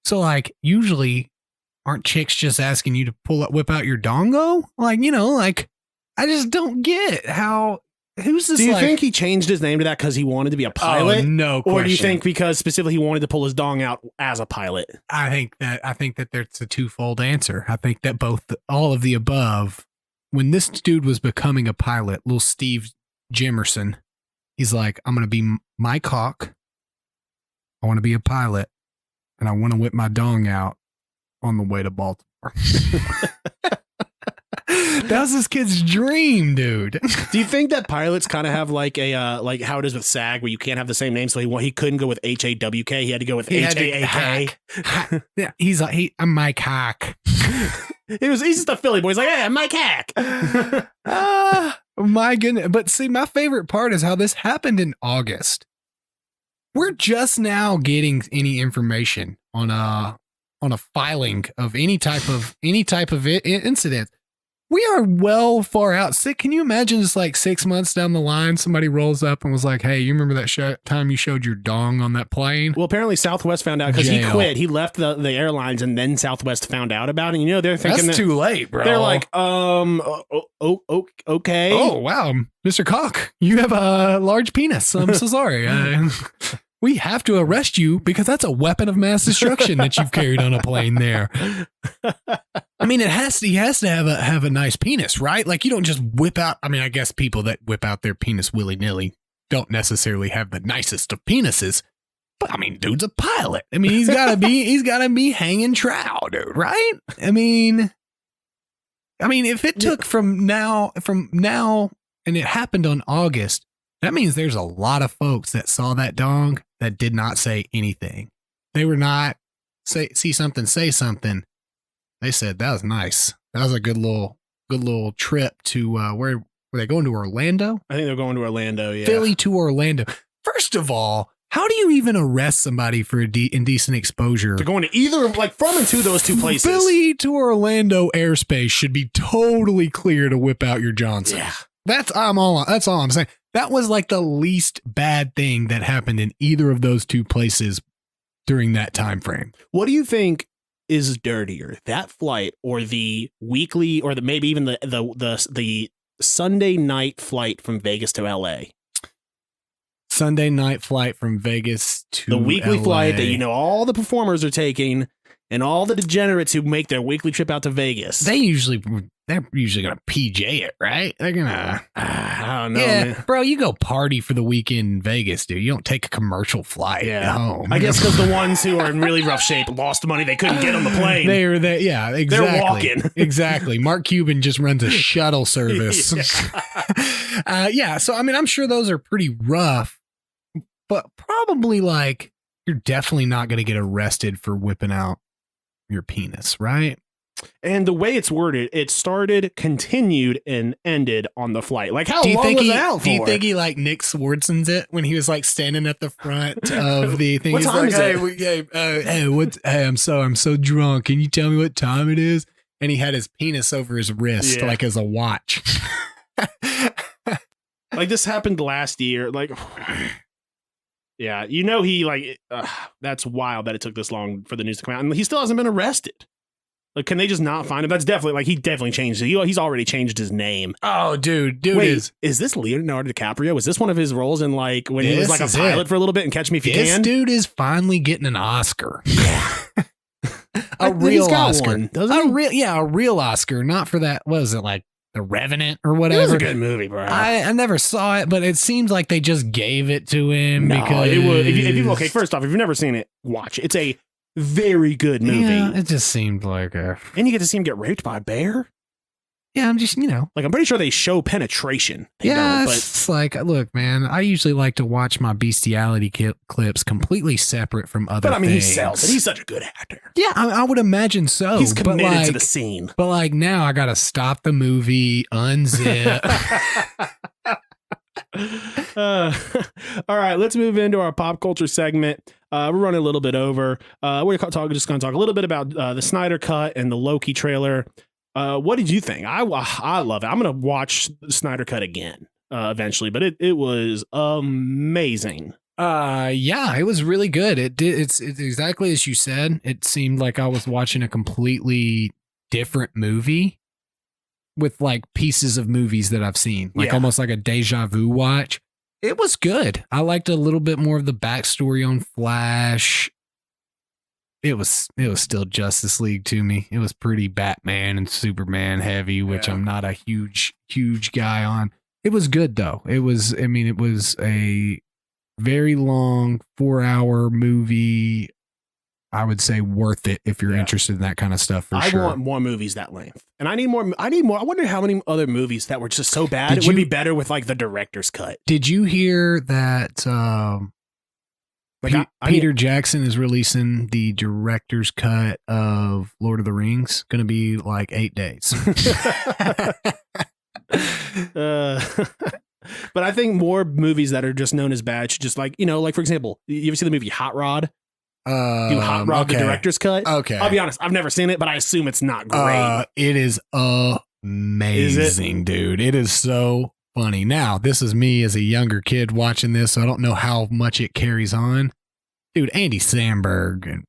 So like usually aren't chicks just asking you to whip out your dongo? Like, like I just don't get how, who's this? Do you like, think he changed his name to that because he wanted to be a pilot? Oh, no question. Or do you think because specifically he wanted to pull his dong out as a pilot? I think that there's a twofold answer. I think that all of the above. When this dude was becoming a pilot, little Steve Jimerson, he's like, I'm going to be Mike Hawk. I want to be a pilot, and I want to whip my dong out on the way to Baltimore. That was this kid's dream, dude. Do you think that pilots kind of have like a like how it is with SAG, where you can't have the same name, so he couldn't go with HAWK, he had to go with HAAK? Yeah, I'm Mike Hawk. He's just a Philly boy. He's like, hey, I'm Mike Hack. My goodness. But see, my favorite part is how this happened in August. We're just now getting any information on a filing of any type of incident. We are well far out. Can you imagine just like 6 months down the line, somebody rolls up and was like, hey, you remember that time you showed your dong on that plane? Well, apparently Southwest found out because he quit. He left the airlines, and then Southwest found out about it. And, they're thinking that's too late, bro. They're like, okay. Oh, wow. Mr. Cock, you have a large penis. I'm so sorry. We have to arrest you because that's a weapon of mass destruction that you've carried on a plane there. I mean, he has to have a nice penis, right? Like you don't just whip out. I mean, I guess people that whip out their penis willy-nilly don't necessarily have the nicest of penises. But I mean, dude's a pilot. I mean, he's gotta be hanging trow, dude, right? I mean, if it took from now and it happened on August, that means there's a lot of folks that saw that dong that did not say anything. They were not see something, say something. They said that was nice. That was a good little trip to where were they going, to Orlando? I think they're going to Orlando. Yeah, Philly to Orlando. First of all, how do you even arrest somebody for indecent exposure? They're going to either from and to those two places. Philly to Orlando airspace should be totally clear to whip out your Johnson. Yeah. That's all I'm saying. That was like the least bad thing that happened in either of those two places during that time frame. What do you think is dirtier, that flight or the weekly, or maybe even the Sunday night flight from Vegas to LA? Sunday night flight from Vegas to the weekly LA. Flight that all the performers are taking, and all the degenerates who make their weekly trip out to Vegas. They're usually gonna PJ it, right? They're gonna. I don't know, yeah, man. Bro, you go party for the weekend in Vegas, dude. You don't take a commercial flight home. I guess because the ones who are in really rough shape lost money, they couldn't get on the plane. They're there. Yeah, exactly. They're walking. Exactly. Mark Cuban just runs a shuttle service. Yeah. So I mean, I'm sure those are pretty rough, but probably like you're definitely not going to get arrested for whipping out your penis, right? And the way it's worded, it started, continued, and ended on the flight. Like, how Do you long think was he? it out for? Do you think he like Nick Swartzen's it when he was like standing at the front of the thing? What He's time like, is it? Hey, I'm so drunk. Can you tell me what time it is? And he had his penis over his wrist, Yeah. like as a watch. Like, this happened last year. Like, yeah, you know, that's wild that it took this long for the news to come out. And he still hasn't been arrested. Like, can they just not find him? That's definitely, like, he definitely changed it. He's already changed his name. Oh, dude Wait, is this Leonardo DiCaprio? Was this one of his roles in, like, when he was like a pilot for a little bit in Catch Me If You This Can? dude is finally getting an Oscar. A real Oscar. one, doesn't he? A real Oscar, not for that. What is it, like The Revenant or It whatever? was a good movie, bro. I never saw it, but it seems like they just gave it to him because it would. Okay, first off, if you've never seen it, watch it. It's a very good movie. Yeah, it just seemed like And you get to see him get raped by a bear. I'm just, Like, I'm pretty sure they show penetration. They yeah, don't, but it's like, look, man, I usually like to watch my bestiality clips completely separate from other I mean, things. he sells it. He's such a good actor. Yeah, I would imagine so. He's but committed to like- the scene. But like now I got to stop the movie, unzip. All right, let's move into our pop culture segment. We're running a little bit over. We're just going to talk a little bit about the Snyder Cut and the Loki trailer. What did you think? I love it. I'm going to watch the Snyder Cut again eventually, but it was amazing. Yeah, it was really good. It's exactly as you said. It seemed like I was watching a completely different movie with like pieces of movies that I've seen, like Yeah. almost like a deja vu watch. It was good. I liked a little bit more of the backstory on Flash. It was still Justice League to me. It was pretty Batman and Superman heavy, which Yeah. I'm not a huge guy on. It was good though. It was a very long 4-hour movie. I would say worth it if you're Yeah. interested in that kind of stuff for I sure. want more movies that length. And I need more. I wonder how many other movies that were just so bad. Did It would you- be better with like the director's cut. Did you hear that Like Peter Jackson is releasing the director's cut of Lord of the Rings? Going to be like 8 days. But I think more movies that are just known as bad should just like for example, you ever see the movie Hot Rod? Do Hot Rod the director's cut? Okay. I'll be honest, I've never seen it, but I assume it's not great. It is amazing, dude. It is so funny. Now, this is me as a younger kid watching this, so I don't know how much it carries on. Dude, Andy Samberg and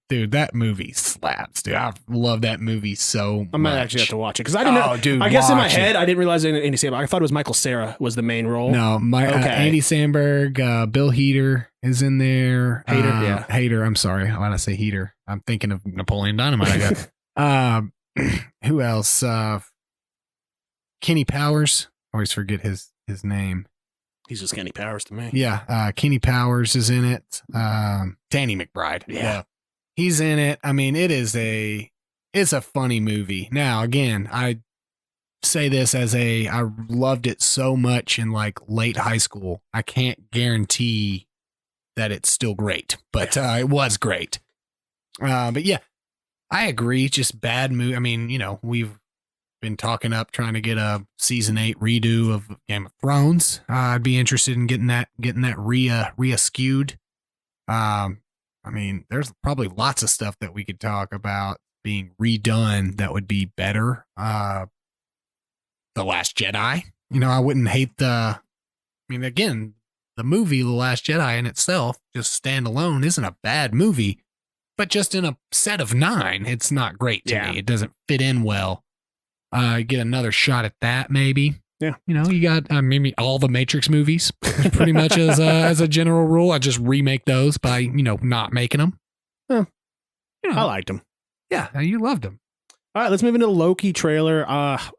dude, that movie slaps, dude. I love that movie so much. I might actually have to watch it because I didn't know. Dude, I guess in my watch head, it. I didn't realize Andy Samberg. I thought it was Michael Cera was the main role. No, Okay. Andy Samberg, Bill Hader is in there. Hader, yeah. Hader. I'm sorry. Why did I say Heater? I'm thinking of Napoleon Dynamite. I got. Who else? Kenny Powers. Always forget his name. He's just Kenny Powers to me. Yeah, Kenny Powers is in it. Danny McBride. Yeah. He's in it. I mean, it's a funny movie. Now, again, I say this I loved it so much in like late high school. I can't guarantee that it's still great, but it was great. But yeah, I agree. Just bad movie. I mean, we've been talking up trying to get a season 8 redo of Game of Thrones. I'd be interested in getting that re-skewed. I mean, there's probably lots of stuff that we could talk about being redone that would be better. The Last Jedi. I wouldn't hate again, the movie The Last Jedi in itself, just standalone, isn't a bad movie, but just in a set of 9, it's not great to me. It doesn't fit in well. Get another shot at that, maybe. Yeah. You got maybe all the Matrix movies, pretty much as a general rule. I just remake those by, not making them. Huh. I liked him. Yeah, you loved them. All right, let's move into the Loki trailer.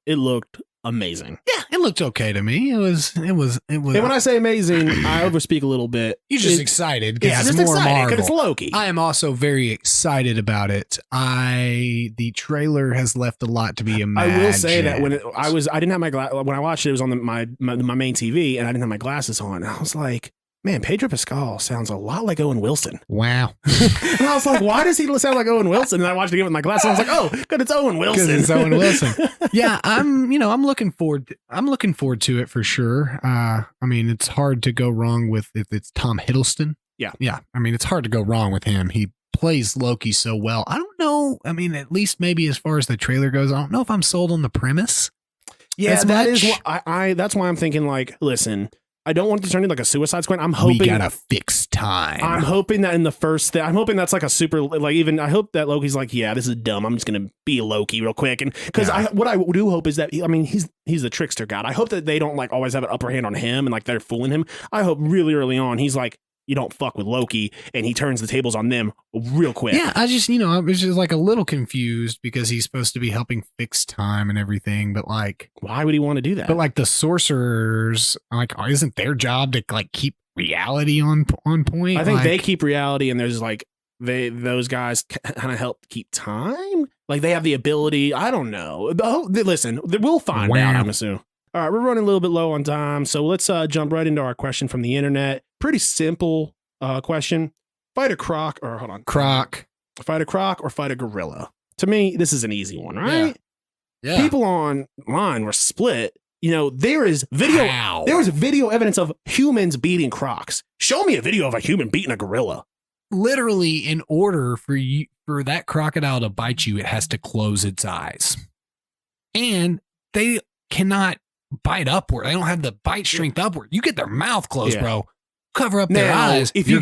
It looked amazing. Yeah, it looked okay to me. It was. And when I say amazing, I overspeak a little bit. You're just excited because Yeah, it's just more excited Marvel. because it's Loki. I am also very excited about it. The trailer has left a lot to be imagined. I will say that I didn't have my when I watched it, it was on my main TV, and I didn't have my glasses on. I was like, Man, Pedro Pascal sounds a lot like Owen Wilson. Wow. And I was like, why does he sound like Owen Wilson? And I watched it with my glasses. And I was like, oh, good, it's Owen Wilson. Because it's Owen Wilson. Yeah, I'm looking forward to it for sure. I mean, it's hard to go wrong with if it's Tom Hiddleston. Yeah. Yeah. I mean, it's hard to go wrong with him. He plays Loki so well. I don't know. I mean, at least maybe as far as the trailer goes, I don't know if I'm sold on the premise. Yeah, that's why I'm thinking, like, listen, I don't want it to turn into like a Suicide Squad. I'm hoping we gotta fix time. I'm hoping that in the first I'm hoping that's like a super, like, even I hope that Loki's like, yeah, this is dumb. I'm just gonna be Loki real quick. And because what I do hope is that, I mean, he's the trickster god. I hope that they don't like always have an upper hand on him and like they're fooling him. I hope really early on he's like, you don't fuck with Loki, and he turns the tables on them real quick. Yeah, I was just like a little confused because he's supposed to be helping fix time and everything, but like, why would he want to do that? But like the sorcerers, like, isn't their job to like keep reality on point? I think they keep reality, and there's like those guys kind of help keep time. Like they have the ability. I don't know. Listen, we'll find out. I'm assuming. All right, we're running a little bit low on time, so let's jump right into our question from the internet. Pretty simple question. Fight a croc, or hold on. Croc. Fight a croc or fight a gorilla? To me, this is an easy one, right? Yeah. People online were split. You know, there is video. Wow. There was video evidence of humans beating crocs. Show me a video of a human beating a gorilla. Literally, in order for that crocodile to bite you, it has to close its eyes. And they cannot bite upward. They don't have the bite strength upward. You get their mouth closed, bro. Cover up their eyes. If you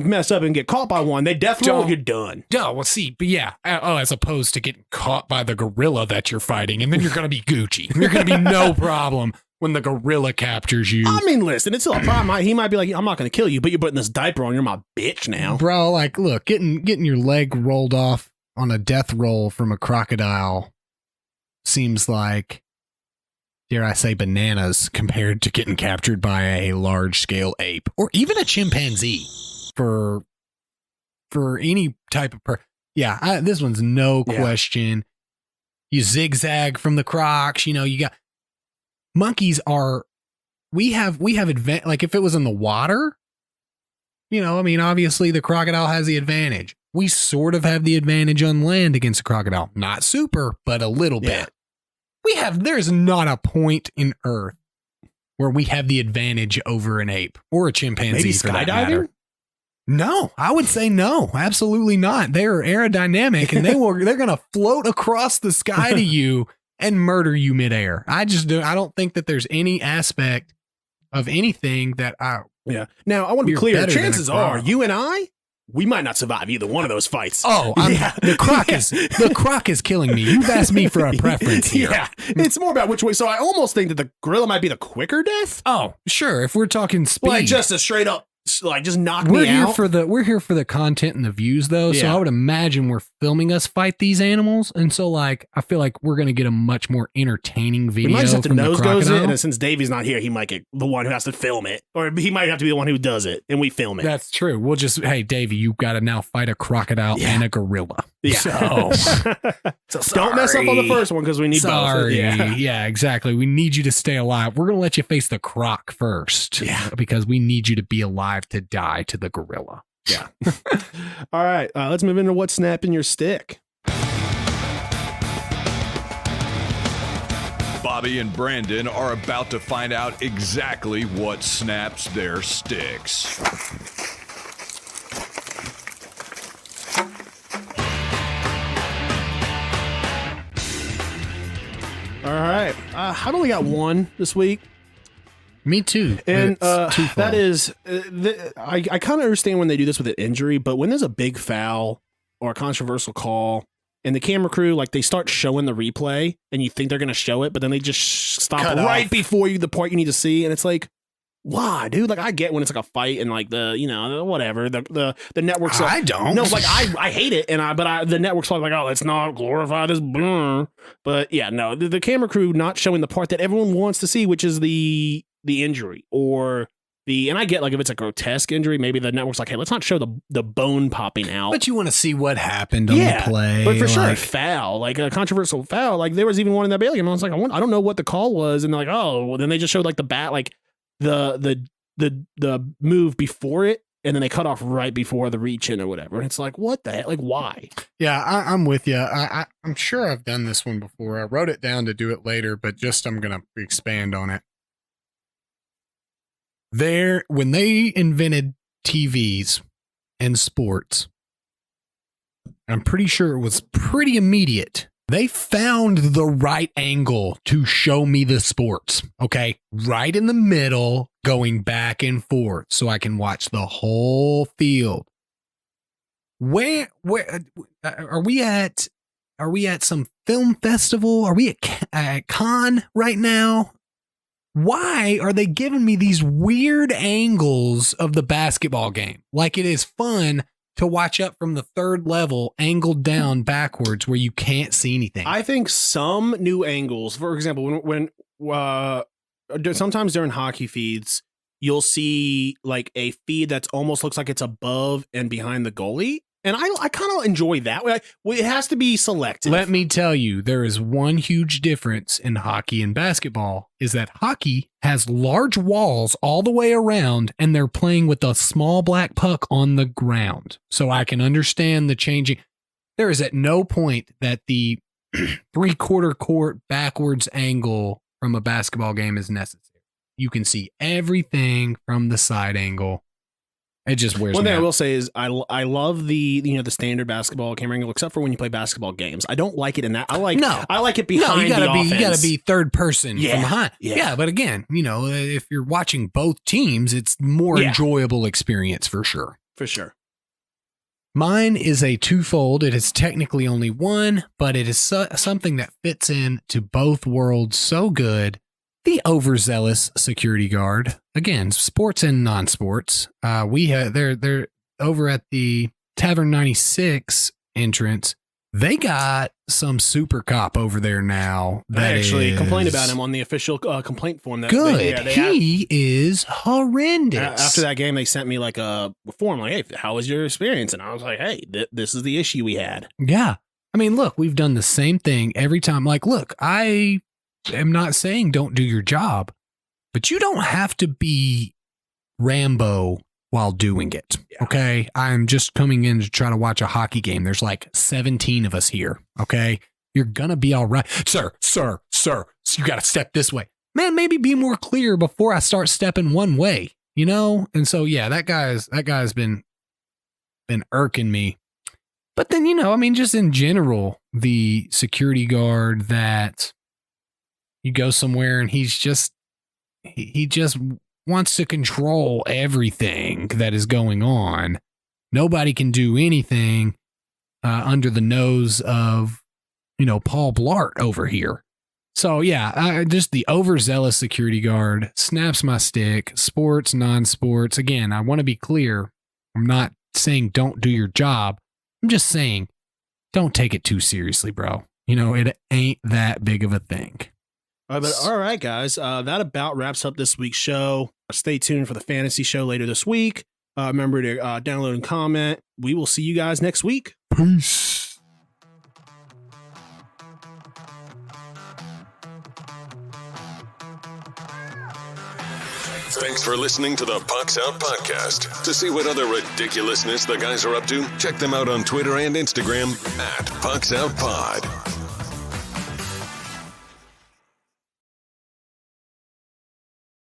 mess up and get caught by one, they death roll, you're done. Oh, well, see, but yeah. As opposed to getting caught by the gorilla that you're fighting, and then you're gonna be Gucci. You're gonna be no problem when the gorilla captures you. I mean, listen, it's still a problem. He might be like, I'm not gonna kill you, but you're putting this diaper on. You're my bitch now, bro. Like, look, getting your leg rolled off on a death roll from a crocodile seems like, dare I say, bananas compared to getting captured by a large-scale ape or even a chimpanzee for any type of this one's no question. You zigzag from the crocs. You know, you got monkeys are. We have like if it was in the water, you know, I mean, obviously the crocodile has the advantage. We sort of have the advantage on land against a crocodile, not super, but a little bit. There's not a point in Earth where we have the advantage over an ape or a chimpanzee. Maybe for that skydiving? matter. No, I would say no, absolutely not. They're aerodynamic and they're going to float across the sky to you and murder you midair. I don't think that there's any aspect of anything that Now, I want to be clear. Chances are you and I, we might not survive either one of those fights. Oh, the croc is killing me. You've asked me for a preference here. Yeah, it's more about which way. So I almost think that the gorilla might be the quicker death. Oh, sure. If we're talking speed, like just a straight up, like just knock me out. We're here for the content and the views, though. So I would imagine we're filming us fight these animals, and so like I feel like we're gonna get a much more entertaining video. We might just have to from nose the goes it, crocodile. and since Davey's not here, he might get the one who has to film it, or he might have to be the one who does it, and we film it. That's true. We'll just, hey, Davey, you got to now fight a crocodile and a gorilla. Yeah. So don't mess up on the first one because we need both. Yeah, exactly. We need you to stay alive. We're gonna let you face the croc first. Yeah, because we need you to be alive to die to the gorilla. Yeah. All right. Let's move into what's snapping your stick. Bobby and Brandon are about to find out exactly what snaps their sticks. All right. I've only got one this week. Me too. And that is, I kind of understand when they do this with an injury, but when there's a big foul or a controversial call and the camera crew, like they start showing the replay and you think they're going to show it, but then they just stop right before you, the part you need to see. And it's like, why, dude? Like I get when it's like a fight and like the, you know, whatever, the network's like, I don't. No, like I hate it. And the network's like, oh, let's not glorify this. But yeah, no, the camera crew not showing the part that everyone wants to see, which is the injury or and I get like if it's a grotesque injury, maybe the network's like, hey, let's not show the bone popping out. But you want to see what happened on the play. But for sure, a foul, like a controversial foul, like there was even one in that Bailey game. I was like, I don't know what the call was, and they're like, oh, well, then they just showed like the bat, like the the move before it, and then they cut off right before the reach in or whatever. And it's like, what the heck? Like, why? Yeah, I'm with you. I'm sure I've done this one before. I wrote it down to do it later, but I'm going to expand on it. When they invented TVs and sports, I'm pretty sure it was pretty immediate. They found the right angle to show me the sports, okay? Right in the middle, going back and forth so I can watch the whole field. Where are we at? Are we at some film festival? Are we at Cannes right now? Why are they giving me these weird angles of the basketball game? Like it is fun to watch up from the third level, angled down backwards where you can't see anything. I think some new angles, for example, when sometimes during hockey feeds, you'll see like a feed that's almost looks like it's above and behind the goalie. And I kind of enjoy that. It has to be selective. Let me tell you, there is one huge difference in hockey and basketball is that hockey has large walls all the way around and they're playing with a small black puck on the ground. So I can understand the changing. There is at no point that the 3/4 court backwards angle from a basketball game is necessary. You can see everything from the side angle. It just wears. One me thing out. I will say is I love the standard basketball camera angle, except for when you play basketball games. I don't like it in that. I like it behind the offense. You gotta be third person from behind. Yeah. Yeah, but again, if you're watching both teams, it's more enjoyable experience for sure. For sure. Mine is a twofold. It is technically only one, but it is something that fits in to both worlds so good. The overzealous security guard. Again, sports and non-sports. They're over at the Tavern 96 entrance. They got some super cop over there now. I actually complained about him on the official complaint form. Good. He is horrendous. After that game, they sent me like a form like, hey, how was your experience? And I was like, hey, this is the issue we had. Yeah. I mean, look, we've done the same thing every time. Like, look, I am not saying don't do your job, but you don't have to be Rambo while doing it. Yeah. Okay. I'm just coming in to try to watch a hockey game. There's like 17 of us here. Okay. You're going to be all right. Sir. You got to step this way, man. Maybe be more clear before I start stepping one way,? And so, yeah, that guy's been irking me. But then, just in general, the security guard that you go somewhere and he just wants to control everything that is going on. Nobody can do anything under the nose of, Paul Blart over here. So yeah, just the overzealous security guard snaps my stick. Sports, non-sports. Again, I want to be clear. I'm not saying don't do your job. I'm just saying don't take it too seriously, bro. It ain't that big of a thing. All right, guys. That about wraps up this week's show. Stay tuned for the fantasy show later this week. Remember to download and comment. We will see you guys next week. Peace. Thanks for listening to the Pucks Out Podcast. To see what other ridiculousness the guys are up to, check them out on Twitter and Instagram @PucksOutPod.